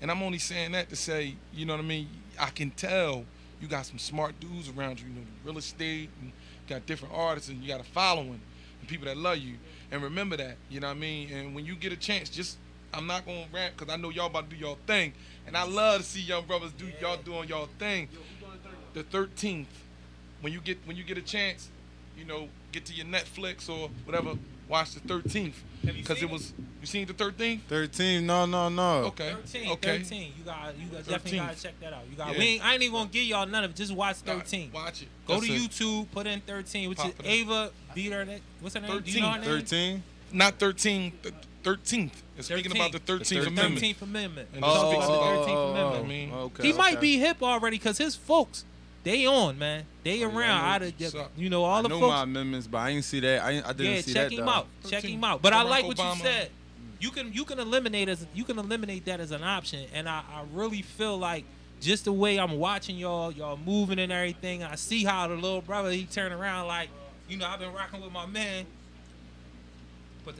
B: And I'm only saying that to say, you know what I mean? I can tell you got some smart dudes around you, the real estate, and you got different artists, and you got a following, and people that love you. And remember that, you know what I mean? And when you get a chance, I'm not going to rant because I know y'all about to do y'all thing. And I love to see young brothers y'all doing y'all thing. The 13th, when you get a chance, get to your Netflix or whatever, watch the 13th. Because it was, you seen the 13th?
F: 13? No.
B: Okay.
A: 13. You definitely gotta check that out.
B: Yeah.
A: I ain't even gonna give y'all none of it. Just watch 13.
B: Watch it.
A: Go
B: That's
A: to
B: it.
A: YouTube, put in 13, which
B: Pop
A: is
B: it up.
A: Ava Beater. What's her name? Do you know her name?
F: 13?
B: Not 13, the 13th. It's speaking about the 13th Amendment.
A: 13th Amendment.
B: And
A: It's
B: this
A: speaking
B: speaks
A: about
B: about
A: the 13th Amendment.
B: I mean,
F: Okay,
A: He might
F: okay.
A: be hip already because his folks, they on, man. They around.
B: I
A: Out
B: know
A: of
B: what's up.
A: all
F: I
A: the
F: know
A: folks.
F: my amendments, but I ain't see that. I didn't
A: Yeah,
F: see
A: check
F: that
A: him
F: though.
A: out. Check
B: 13.
A: him out. But I
B: Barack
A: like what
B: Obama.
A: you said. You can eliminate that as an option, and I really feel like just the way I'm watching y'all moving and everything. I see how the little brother he turn around like, I've been rocking with my man. But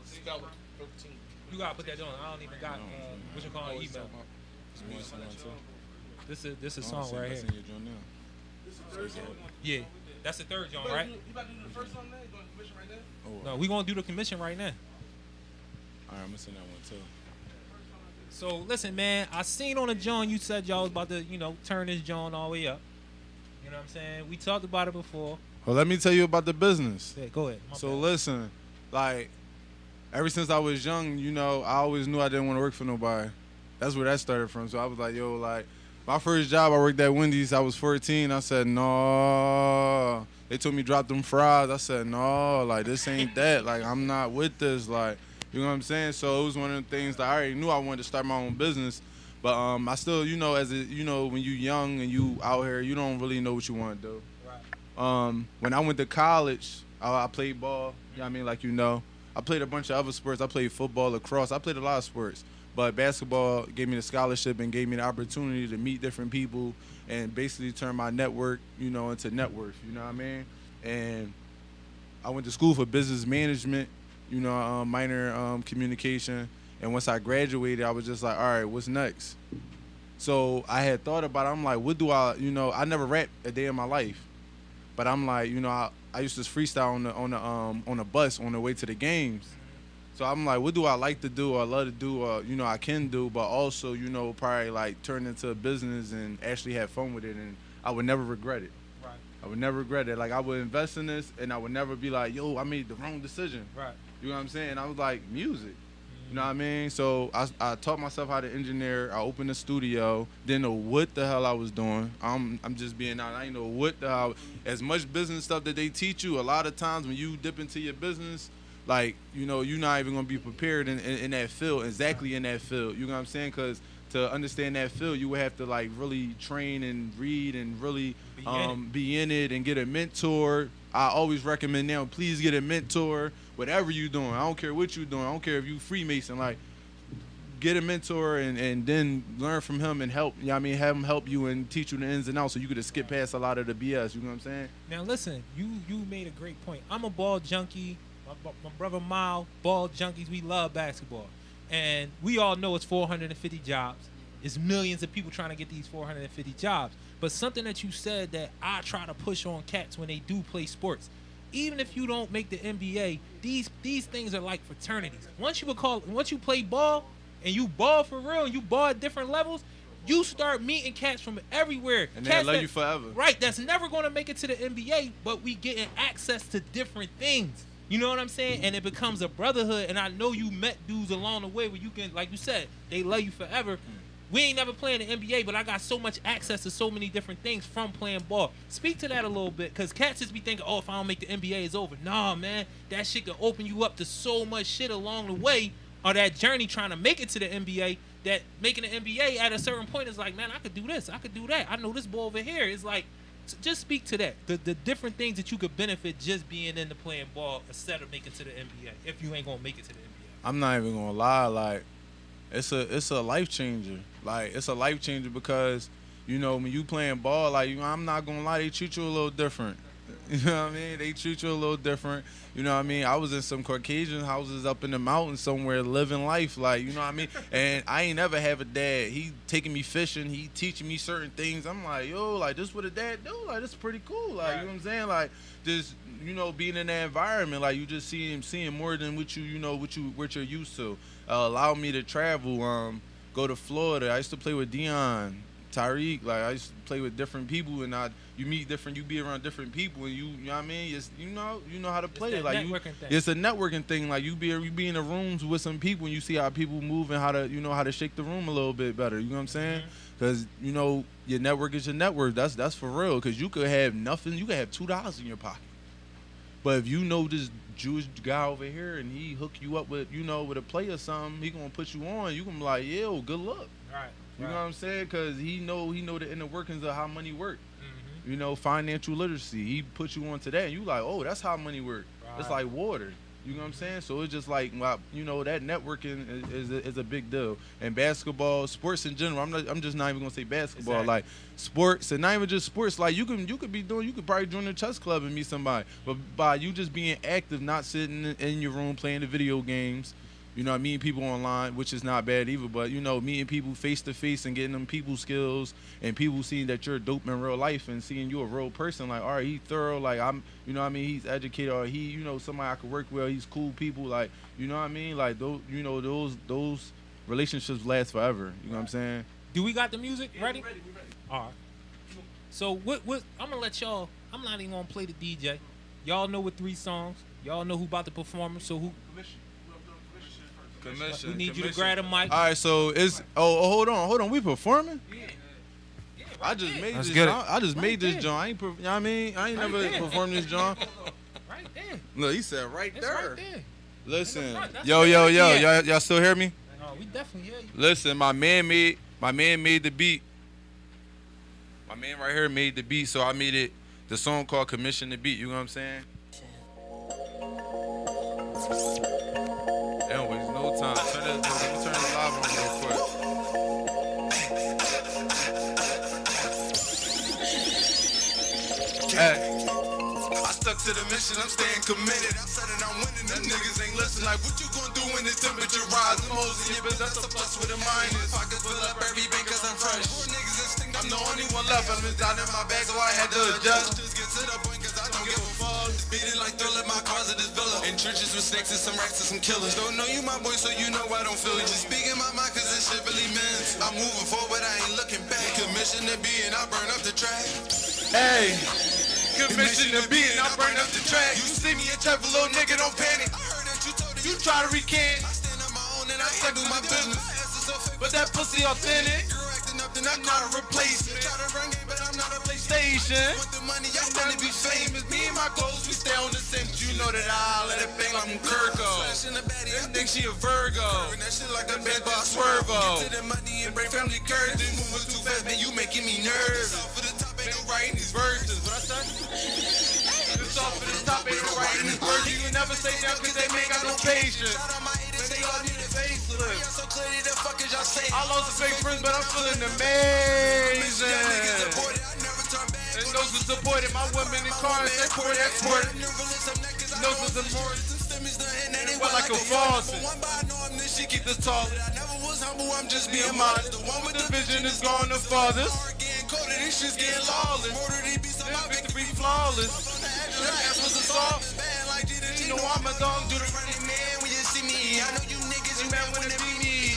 B: Spell it, 13.
A: you gotta put that on. I don't even got what you call it, email. This is a song right here. Yeah, that's the third joint, right?
D: You about to do the first song now? You doing the commission right now?
A: No, we gonna do the commission right now.
F: All right, I'm gonna send that one too.
A: So listen, man, I seen on the joint you said y'all was about to, turn this joint all the way up. You know what I'm saying? We talked about it before.
F: Well, let me tell you about the business.
A: Yeah, go ahead.
F: So listen, like, ever since I was young, I always knew I didn't want to work for nobody. That's where that started from. So I was like, yo, like, my first job, I worked at Wendy's. I was 14. I said, no. They told me drop them fries. I said, no, like, this ain't that. Like, I'm not with this. Like, you know what I'm saying? So it was one of the things that I already knew I wanted to start my own business. But I still, when you young and you out here, you don't really know what you want to do. Right. When I went to college, I played ball. You know what I mean? Like, I played a bunch of other sports. I played football, lacrosse. I played a lot of sports. But basketball gave me the scholarship and gave me the opportunity to meet different people and basically turn my network, into net worth. You know what I mean? And I went to school for business management, minor communication. And once I graduated, I was just like, all right, what's next? So I had thought about it. I'm like, what do I never rapped a day in my life. But I'm like, I used to freestyle on the bus on the way to the games. So I'm like, what do I like to do or love to do or, I can do, but also, probably like turn into a business and actually have fun with it. And I would never regret it. Right. I would never regret it. Like, I would invest in this and I would never be like, yo, I made the wrong decision. Right. You know what I'm saying? And I was like, music. You know what I mean? So I taught myself how to engineer. I opened a studio. Didn't know what the hell I was doing. I'm just being honest. I didn't know what the hell. As much business stuff that they teach you, a lot of times when you dip into your business, like, you're not even going to be prepared in that field, exactly in that field. You know what I'm saying? Because to understand that field, you would have to, like, really train and read and really be in it and get a mentor. I always recommend now, please get a mentor, whatever you're doing. I don't care what you're doing. I don't care if you Freemason. Like, get a mentor and then learn from him and help. You know what I mean? Have him help you and teach you the ins and outs so you could skip past a lot of the BS. You know what I'm saying?
A: Now, listen, you made a great point. I'm a ball junkie. My brother Mal, ball junkies, we love basketball. And we all know it's 450 jobs. It's millions of people trying to get these 450 jobs. But something that you said that I try to push on cats when they do play sports, even if you don't make the NBA, these things are like fraternities. Once you play ball and you ball for real and you ball at different levels, you start meeting cats from everywhere.
F: And they love you forever.
A: Right, that's never going to make it to the NBA, but we getting access to different things. You know what I'm saying? And it becomes a brotherhood. And I know you met dudes along the way where you can, like you said, they love you forever. We ain't never playing the NBA, but I got so much access to so many different things from playing ball. Speak to that a little bit, because cats just be thinking, oh, if I don't make the NBA, it's over. Nah, man, that shit can open you up to so much shit along the way, or that journey trying to make it to the NBA, that making the NBA at a certain point is like, man, I could do this, I could do that. I know this ball over here is like, just speak to that. The different things that you could benefit just being in the playing ball instead of making to the NBA, if you ain't going to make it to the NBA.
F: I'm not even going to lie, like, it's a life changer. Like, it's a life changer because, when you playing ball, like, I'm not going to lie, they treat you a little different. You know what I mean? They treat you a little different. You know what I mean? I was in some Caucasian houses up in the mountains somewhere living life, like, you know what I mean? And I ain't never have a dad. He taking me fishing. He teaching me certain things. I'm like, yo, like, this what a dad do? Like, this is pretty cool. Like, you know what I'm saying? Like, just, being in that environment, like, you just seeing more than what you're used to. Allow me to travel, go to Florida. I used to play with Dion, Tyreek. Like, I used to play with different people, and you be around different people, and you know what I mean? It's, you know how to play it. Like, it's a networking thing. Like, you be in the rooms with some people, and you see how people move and how to shake the room a little bit better. You know what I'm saying? Because your network is your network. That's for real. Because you could have nothing. You could have $2 in your pocket, but if you know this Jewish guy over here and he hook you up with with a play or something, he gonna put you on. You gonna be like, yo, good luck. Right. You know what I'm saying? Because he know the inner workings of how money work. Mm-hmm. Financial literacy. He put you on to that, and you like, oh, that's how money work. Right. It's like water. You know what I'm saying? So it's just like, that networking is a big deal. And basketball, sports in general. I'm just not even gonna say basketball. Exactly. Like sports, and not even just sports. Like you could probably join a chess club and meet somebody. But by you just being active, not sitting in your room playing the video games, meeting people online, which is not bad either, but, meeting people face to face and getting them people skills and people seeing that you're dope in real life and seeing you a real person. Like, all right, he's thorough. Like, he's educated, or he, somebody I could work with. He's cool people. Like, you know what I mean? Like, those relationships last forever. You know what I'm saying?
A: Do we got the music ready? All right. So what I'm gonna let y'all. I'm not even gonna play the DJ. Y'all know what 3 songs. Y'all know who about to perform them. So who?
B: Commission.
A: We need you to grab a mic.
F: All right, so it's hold on. We performing? I just made
G: Let's
F: this.
G: get it.
F: I just made this joint. I ain't, you know what I mean? I ain't never performed this joint.
A: Right there.
F: Look, he said right
A: It's
F: there.
A: right there.
F: Listen,
A: That's
F: yo,
A: right.
F: y'all still hear me?
A: No, we definitely hear you.
F: Listen, my man made the beat. My man right here made the beat, so I made it. The song called "Commission the Beat." You know what I'm saying? Don't waste no time. Let me turn the live on real quick. Hey.
L: I stuck to the mission, I'm staying committed. I said it, I'm winning, them niggas ain't listening. Like, what you gonna do when the temperature rise? Them hoes in your bitch, that's a plus with a minus. Pockets fill up every bank cause I'm fresh. More niggas instinct, I'm the only one left. I'm just down in my bag, so I had to adjust. Just get to the point cause I don't give a fuck. Beating like Thriller, my cars at this villa. In churches with snakes and some racks and some killers. Don't know you, my boy, so you know I don't feel you. Just speaking my mind cause this shit really means I'm moving forward, I ain't looking back. Commission the beat and I burn up the track.
F: Hey.
L: Commission the beat and I burn up the track. You see me in traffic, little nigga, don't panic. I heard that you told it. You try to recant. I stand on my own and I handle my business. But that pussy authentic. Girl acting up, then I'm not a replacement. Try to run game, but I'm not a PlayStation. Want the money, I wanna be famous. Me and my goals, we stay on the same. But you know that I let it bang like I'm Kirko. Flashing the baddie, I think she a Virgo. Curving that shit like a bad boss Swervo. Get to the money and bring family curves. Then moving too fast, man, you making me nervous. Off of the top, ain't no writing these verses. What I say? It's off of the top, ain't no writing these words. You can never say that cause they ain't got no patience. Man, they all need a facelift. I lost a fake friends, but I'm feeling amazing. And those who supported my women in cars, exported. Those who supported. Well, like a faucet. She keep this tall. I never was humble, I'm just being modest. The one with the vision is going the farthest. Coded, these shit's getting lawless. Murder these beats, I'm out to be flawless. Your ass was a soft. You know I'm a dog, do the running man when you see me. I know you niggas, you man wanna be me.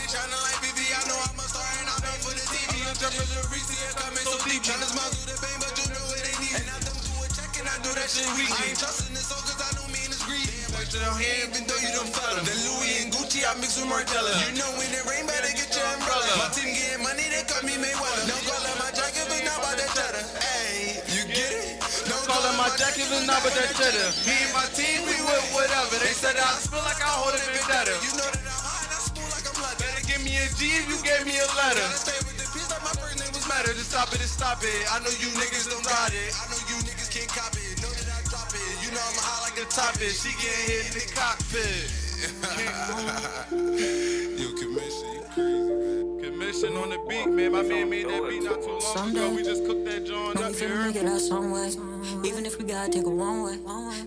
L: Tryna like BB, I know I'm a star and I'm made for the TV. I'm jumping the Reese, coming so deep. Tryna smile through the pain, but you know what they need. And I don't do a check and I do that shit weekly. I ain't trusting this soul cause I know me and it's greedy. Extra down here, even though you don't fell them. The Louis and Gucci, I mix with Margiela. You know when it rain, better get your umbrella. My team getting money, they call me Mayweather. Don't call up my jacket, but not about that cheddar. Hey, you get it? Don't call up my jacket, but not about that cheddar. Me and my team, we with whatever. They said I spill like I hold it in better. You know that I'm high and I spoon like I'm lucky. Better give me a G if you gave me a letter. Stay with the peace like my first name was Matter. Just stop it and stop it. I know you niggas don't ride it. I know you niggas can't copy it. Know that I drop it. You know I'm high like a topic. She getting hit in the cockpit. Yo, Commission, you crazy, man.
F: Commission on the beat, man. My man made that beat not too long ago. We just cooked that joint up here.
M: Make it out some way. Even if we gotta take it one way.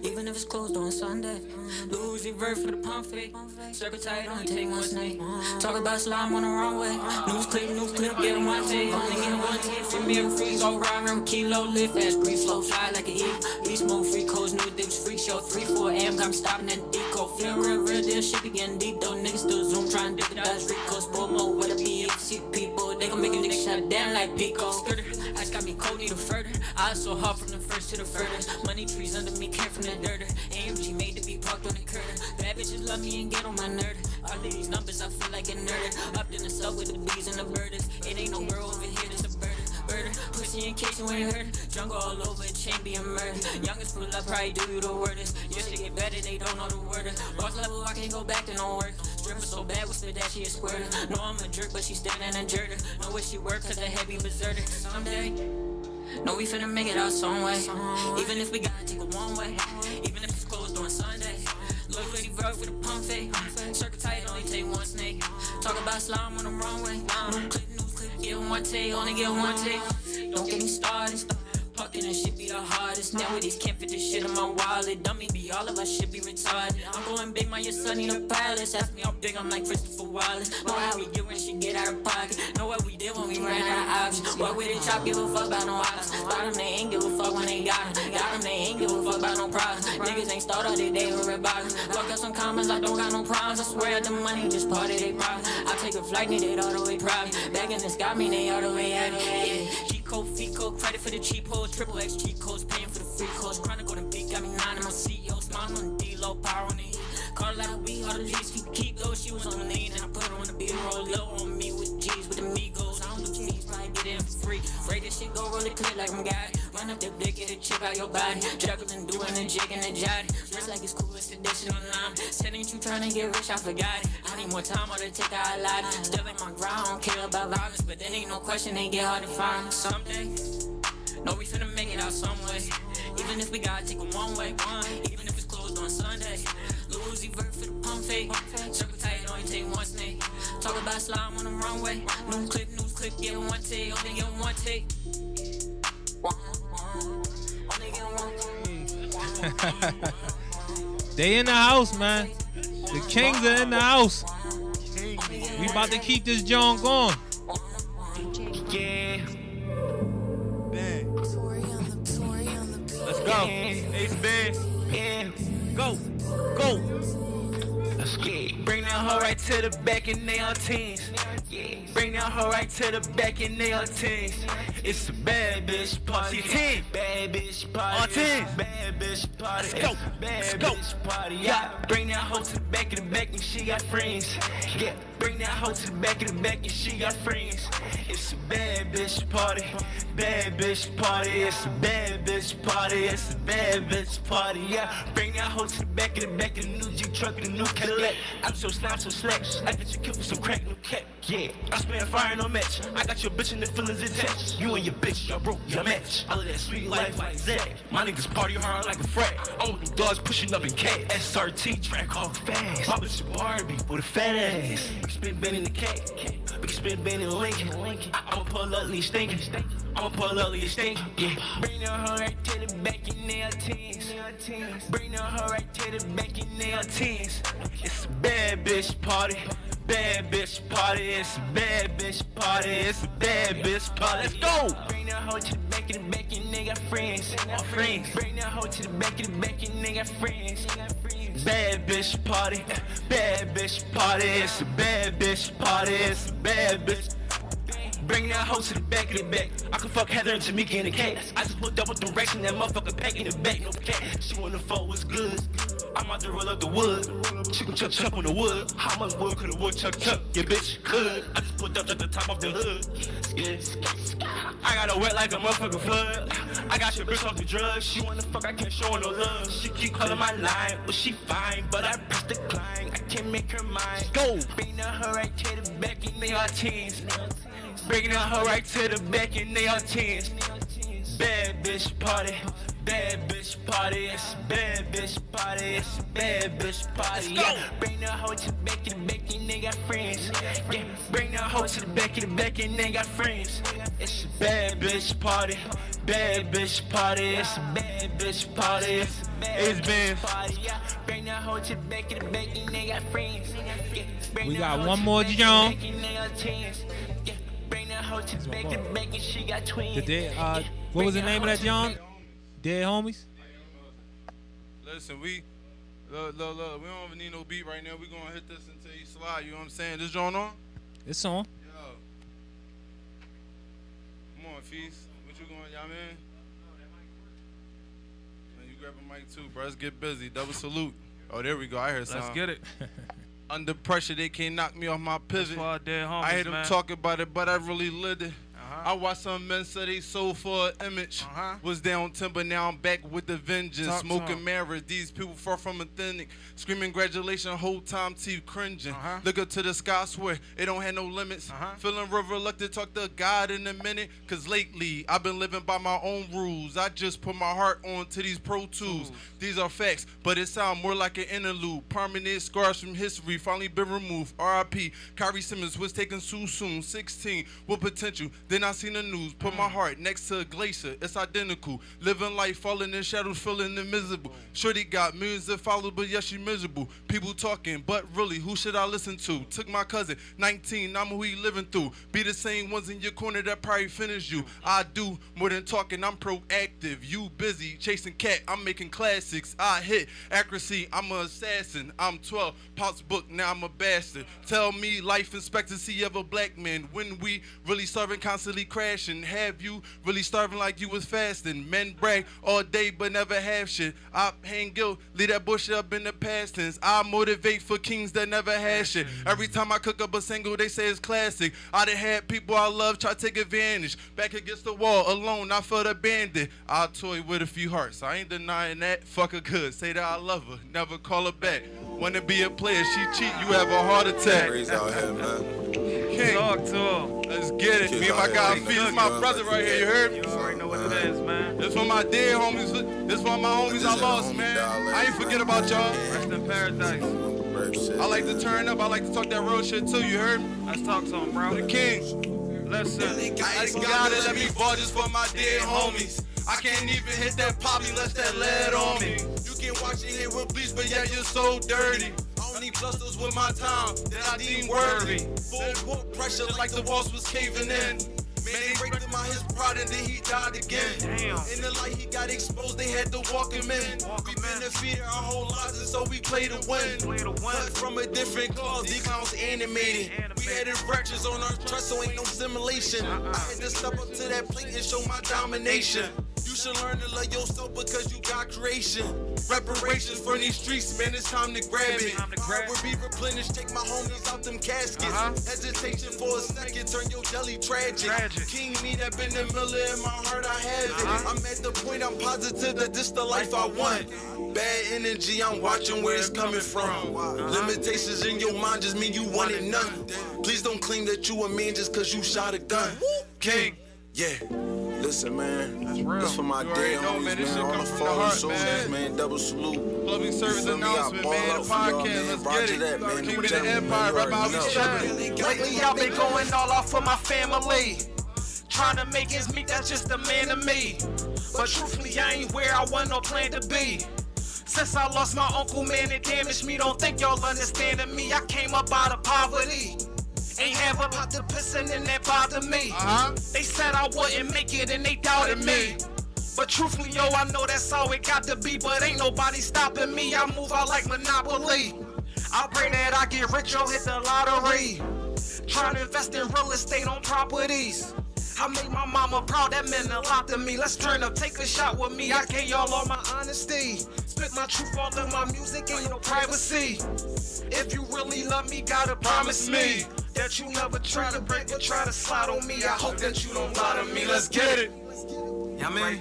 M: Even if it's closed on Sunday. Lose revert for the pump fake. Circle tight, only take one snake. Talk about slime on the wrong way. News clip, get one take. Only get one take. Free me and freeze, all ride her, kilo lift. Fast brief flow, fly like an E. Beast mode, free codes, new dips, freak show. 3-4 AM, I'm stopping at deco. Feel real deal, shit be getting deep though. Niggas still zoom, trying to dip the Dodge Rico. Sport mode, what it be, see people. They gon' make a nigga shut down like Pico. Skirter, ice got me cold, need a further. I so hard from the first to the furthest. Money trees under me, came from the dirt. AMG made to be parked on the curtain. Bad bitches love me and get on my nerd. All of these numbers, I feel like a nerd. Up in the sub with the bees and the birders. It ain't no girl over here, there's a birder. Pussy in case you ain't heard. Jungle all over, chain being murdered. Youngest fool, I probably do you the wordest. Yes, they get better, they don't know the word. Boss level, I can't go back to no work. Stripper so bad, what's the that she a squirter? Know I'm a jerk, but she standing and jerker. Know where she work, cause a heavy berserker. Someday, know we finna make it out some way. Even if we gotta take it one way. Even if it's closed on Sunday. Look pretty verb with a pump fake. Circle tight, only take one snake. Talk about slime on the wrong way. New clip, get one take, only get one take. Don't get me started. Parked Making this shit be the hardest. Nowadays can't fit this shit in my wallet. Dummy be all of us should be retarded. I'm going big, my your son in the palace. Ask me how big, I'm like Christopher Wallace. Know how we get when shit get out of pocket. Know what we did when we ran out of options. Walk with it, chop, give a fuck about no options. Bottom, they ain't give a fuck when they got them. Got them, they ain't give a fuck about no problems. Niggas ain't start all their day with red bottoms. Fuck up some comments, I don't got no problems. I swear the money just part of they problem. I take a flight, need it all the way private. Back in this got me, they all the way at it. Yeah. Cheat code, fee code, credit for the cheap hoes. Triple X cheat codes, paying for the free codes. Chronicle the beat, got me 9 in my CEO. Smile on the D, low power on the heat. Call like a week, all the leads keep those. She was on the lean and I put her on the beat. Roll low on me with G's, with the Migos. I don't do fees, probably get it in for free. Afraid this shit go roll it clip like I'm got it. Run up the blick, get a chip out your body. Juggling, doing the jig and the jotty. Dress like it's cool, it's additional line. Said ain't you trying to get rich, I forgot it. I need more time or to take out a lot. Still in my grind, I don't care about violence. But there ain't no question, they get hard to find. Someday, know we finna make it out some way. Even if we gotta take it one way. Even if it's closed on Sunday. Lose vert for the pump fake. Circle tight, only take one snake. Talk about slime on the runway. New clip, get one take. Only get one take. Only get one take.
A: They in the house, man. The Kings are in the house. We about to keep this joint going.
L: Yeah.
I: Bang. Let's go. Ace Bands.
L: Yeah.
I: Go. Go.
L: Let's get. Bring that hoe right to the back and they all teens. Yeah. Bring that hoe right to the back and they all teens. It's a bad bitch party. Bad bitch party. Bad bitch party. Let's go. Bad bitch party. Yeah. Bring that hoe to the back of the back and she got friends. Yeah. Bring that hoe to the back of the back and she got friends. It's a bad bitch party. Bad bitch party. It's a bad bitch party. It's a bad bitch party. Yeah. Bring that hoe to the back of the back of the new Jeep truck and the new Cadillac. I'm so slime, so slack. I get you killed for some crack, no cap. Yeah. I'm spraying fire, no match. I got your bitch and the feelings attached. You and your bitch, y'all broke your match. All of that sweet life like Zach. My niggas party hard like a frat. I'm with the dogs pushing up in cat. SRT track off fast. My bitch a Barbie with a fat ass. We can spin Ben in the cat. We can spin Ben in Lincoln. I'ma pull up Lee stinking. I'ma pull up Lee stinking. Yeah. Bring the hoe right to the back and nail teens. Bring the hoe right to the back and nail teens. It's a bad bitch party. Bad bitch party. It's a bad bitch party. It's a bad bitch party. Let's go. Bring the hoe to the back of the back and they got friends. All friends. Bring the hoe to the back of the back and they got friends. Bad bitch party. Bad bitch party. It's a bad bitch party. It's a bad bitch. Bring that hoe to the back of the back. I can fuck Heather and Tamika in the case. I just pulled up with the racks and that motherfucker pack in the back, no cat. She wanna fuck what's good. I'm out to roll up the wood. She can chuck on the wood. How much wood could a wood chuck? Yeah, bitch, could. I just pulled up at the top of the hood. Yeah. I got her wet like a motherfucking flood. I got your bitch off the drugs. She wanna fuck, I can't show her no love. She keep calling my line, but she fine. But I press decline, I can't make her mine. Go! Bring her right to the back and they are teens. Bringing her right to the back and they are teens. Bad bitch party. Bad bitch party. It's a bad bitch party. It's a bad bitch party. Yeah. Bring the hoe to the back of the back and they got friends. Yeah. Bring the hoe to the back of the back and they got friends. It's a bad bitch party. Bad bitch party. It's a bad bitch party. It's a bad bitch party. Yeah. Bring the hoe to the back of the back and they got friends. Yeah.
A: We got one more, John. What was the name of that, John? Dead Homies?
F: Listen, look, we don't even need no beat right now. We gonna hit this until you slide, you know what I'm saying? This joint on?
A: It's on.
F: Yo. Come on, Feast. What you going, y'all, man? You grab a mic too, bro. Let's get busy. Double salute. Oh, there we go. I heard something.
G: Let's get it.
F: Under pressure, they can't knock me off my pivot.
G: Dead homies,
F: I hear them
G: man.
F: talk about it, but I really lived it. I watched some men say they sold for an image. Was down timber, now I'm back with the vengeance. Smoking mirrors, these people far from authentic. Screaming congratulations, whole time teeth cringing. Look up to the sky, swear it don't have no limits. Feeling real reluctant, talk to God in a minute. Cause lately, I've been living by my own rules. I just put my heart on to these Pro Tools. These are facts, but it sound more like an interlude. Permanent scars from history finally been removed. R.I.P. Kyrie Simmons was taken too soon. 16 with potential. Then I
L: I seen the news. Put my heart next to a glacier. It's identical. Living life, falling in shadows, feeling invisible. Shorty got millions of followers, but yeah, she miserable. People talking, but really, who should I listen to? Took my cousin, 19, I'm who he living through. Be the same ones in your corner that probably finish you. I do more than talking, I'm proactive. You busy chasing cat, I'm making classics. I hit accuracy, I'm an assassin. I'm 12, Pop's book, now I'm a bastard. Tell me life expectancy of a black man. When we really starving, constantly crashing. Have you really starving like you was fasting? Men brag all day but never have shit. I hang guilt, leave that bullshit up in the past tense. I motivate for kings that never had shit. Every time I cook up a single, they say it's classic. I done had people I love try to take advantage. Back against the wall, alone, I felt abandoned. I toy with a few hearts, I ain't denying that. Fuck her good, say that I love her, never call her back. Wanna be a player, she cheat, you have a heart attack.
N: Out here, man.
L: King, talk to him. Let's get it. Me and my guy Feet, this is my brother right here, you heard me? You already know what it is, man. This for my dead homies, this for my homies I lost, man. I ain't forget about y'all. Rest in paradise. I like to turn up, I like to talk that real shit too, you heard me? Let's talk to him, bro. The King, listen.
N: I just gotta let me ball just for my dead homies. I can't even hit that poppy unless that lead on me. You can watch it here with bleach, but yeah, you're so dirty. Only plus those with my time that I deem worthy. Full court pressure like the walls was caving in. Man, they raped him out his pride and then he died again. Damn. In the light he got exposed, they had to walk him in. We been defeated our whole lives and so we play to win. Cut from a different cause, these clowns animated. We had fractures on our trust, so ain't no simulation. I had to step up to that plate and show my domination. You should learn to love yourself because you got creation. Reparations from these streets, man, it's time to grab it. Heart will be replenished, take my homies out them caskets. Hesitation for a second, turn your jelly tragic. King me that been the miller in my heart, I have it. I'm at the point, I'm positive that this the life I want. Bad energy, I'm watching where it's coming from. Limitations in your mind just mean you wanted none. Please don't claim that you a man just cause you shot a gun. King, yeah. Listen, man, this for my dead homies, man, all the fallen soldiers, man, double salute.
L: Public service announcement, man, the podcast, let's get it.
N: Man.
L: King of the Empire, right about we shine.
O: Lately, I've been going all out for my family. Trying to make ends meet, that's just a man to me. But truthfully, I ain't where I want or plan to be. Since I lost my uncle, man, it damaged me. Don't think y'all understanding me. I came up out of poverty. Ain't have a lot to pissin' and that bothered me. They said I wouldn't make it and they doubted me. But truthfully, yo, I know that's how it got to be. But ain't nobody stopping me. I move out like Monopoly. I pray that I get rich or hit the lottery. Trying to invest in real estate on properties. I made my mama proud, that meant a lot to me. Let's turn up, take a shot with me. I gave y'all all my honesty. Spit my truth all in my music, ain't no privacy. If you really love me, gotta promise me that you never try to break or try to slide on me. I hope that you don't lie to me. Let's get it.
P: Yeah, man.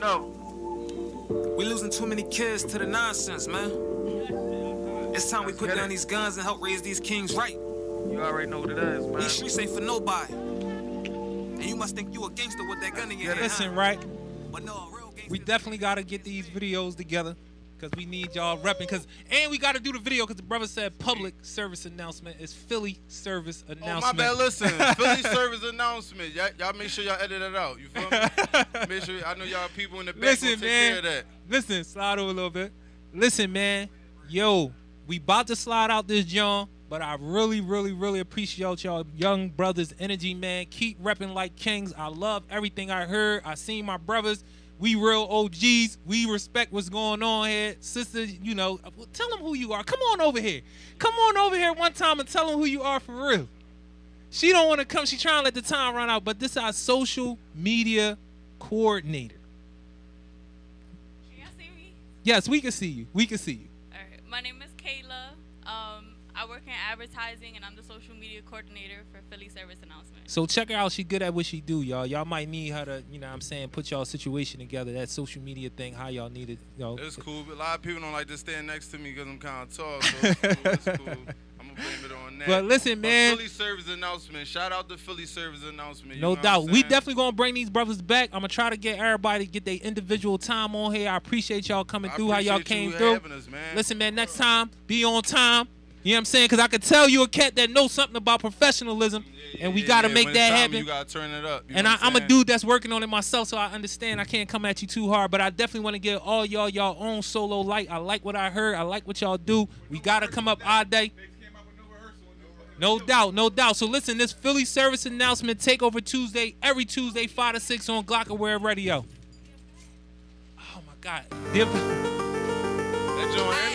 P: We losing too many kids to the nonsense, man. It's time we put down these guns and help raise these kings right.
L: You already know what it is, man.
P: These streets ain't for nobody. And you must think you a gangster with that gun in your hand.
A: Listen, right? We definitely got to get these videos together because we need y'all repping. And we got to do the video because the brother said public service announcement. It's Philly service announcement.
L: Oh, my bad. Listen, Philly service announcement. Y'all make sure y'all edit it out. You feel me? Make sure, I know y'all people in the back will take care of that.
A: Listen, slide over a little bit. Listen, man. Yo, we about to slide out this John. But I really, really, really appreciate y'all young brothers' energy, man. Keep repping like kings. I love everything I heard. I seen my brothers. We real OGs. We respect what's going on here. Sister, you know, tell them who you are. Come on over here. Come on over here one time and tell them who you are for real. She don't want to come. She trying to let the time run out. But this is our social media coordinator.
C: Can y'all see me?
A: Yes, we can see you. We can see you.
C: All right. My name is Kayla. I work in advertising, and I'm the social media coordinator for Philly Service Announcement.
A: So check her out. She good at what she do, y'all. Y'all might need her to, you know what I'm saying, put y'all situation together, that social media thing, how y'all need it. You know.
L: It's cool, but a lot of people don't like to stand next to me because I'm kind of tall, so it's cool. It's cool. I'm going to blame it on that.
A: But listen, man.
L: Philly Service Announcement. Shout out to Philly Service Announcement.
A: No doubt. We definitely going to bring these brothers back. I'm going to try to get everybody to get their individual time on here. I appreciate y'all coming through, how y'all came through.
L: Us, man.
A: Listen, man, next time, be on time. You know what I'm saying? Because I could tell you a cat that knows something about professionalism, and we got to make
F: when
A: that
F: it's time,
A: happen.
F: You got to turn it up.
A: And I'm a dude that's working on it myself, so I understand I can't come at you too hard. But I definitely want to give all y'all own solo light. I like what I heard. I like what y'all do. We got to come up all day. No doubt, no doubt. So listen, this Philly service announcement, TakeOver Tuesday, every Tuesday, 5 to 6 on Glockaware Radio. Oh, my God.
F: That joint ended.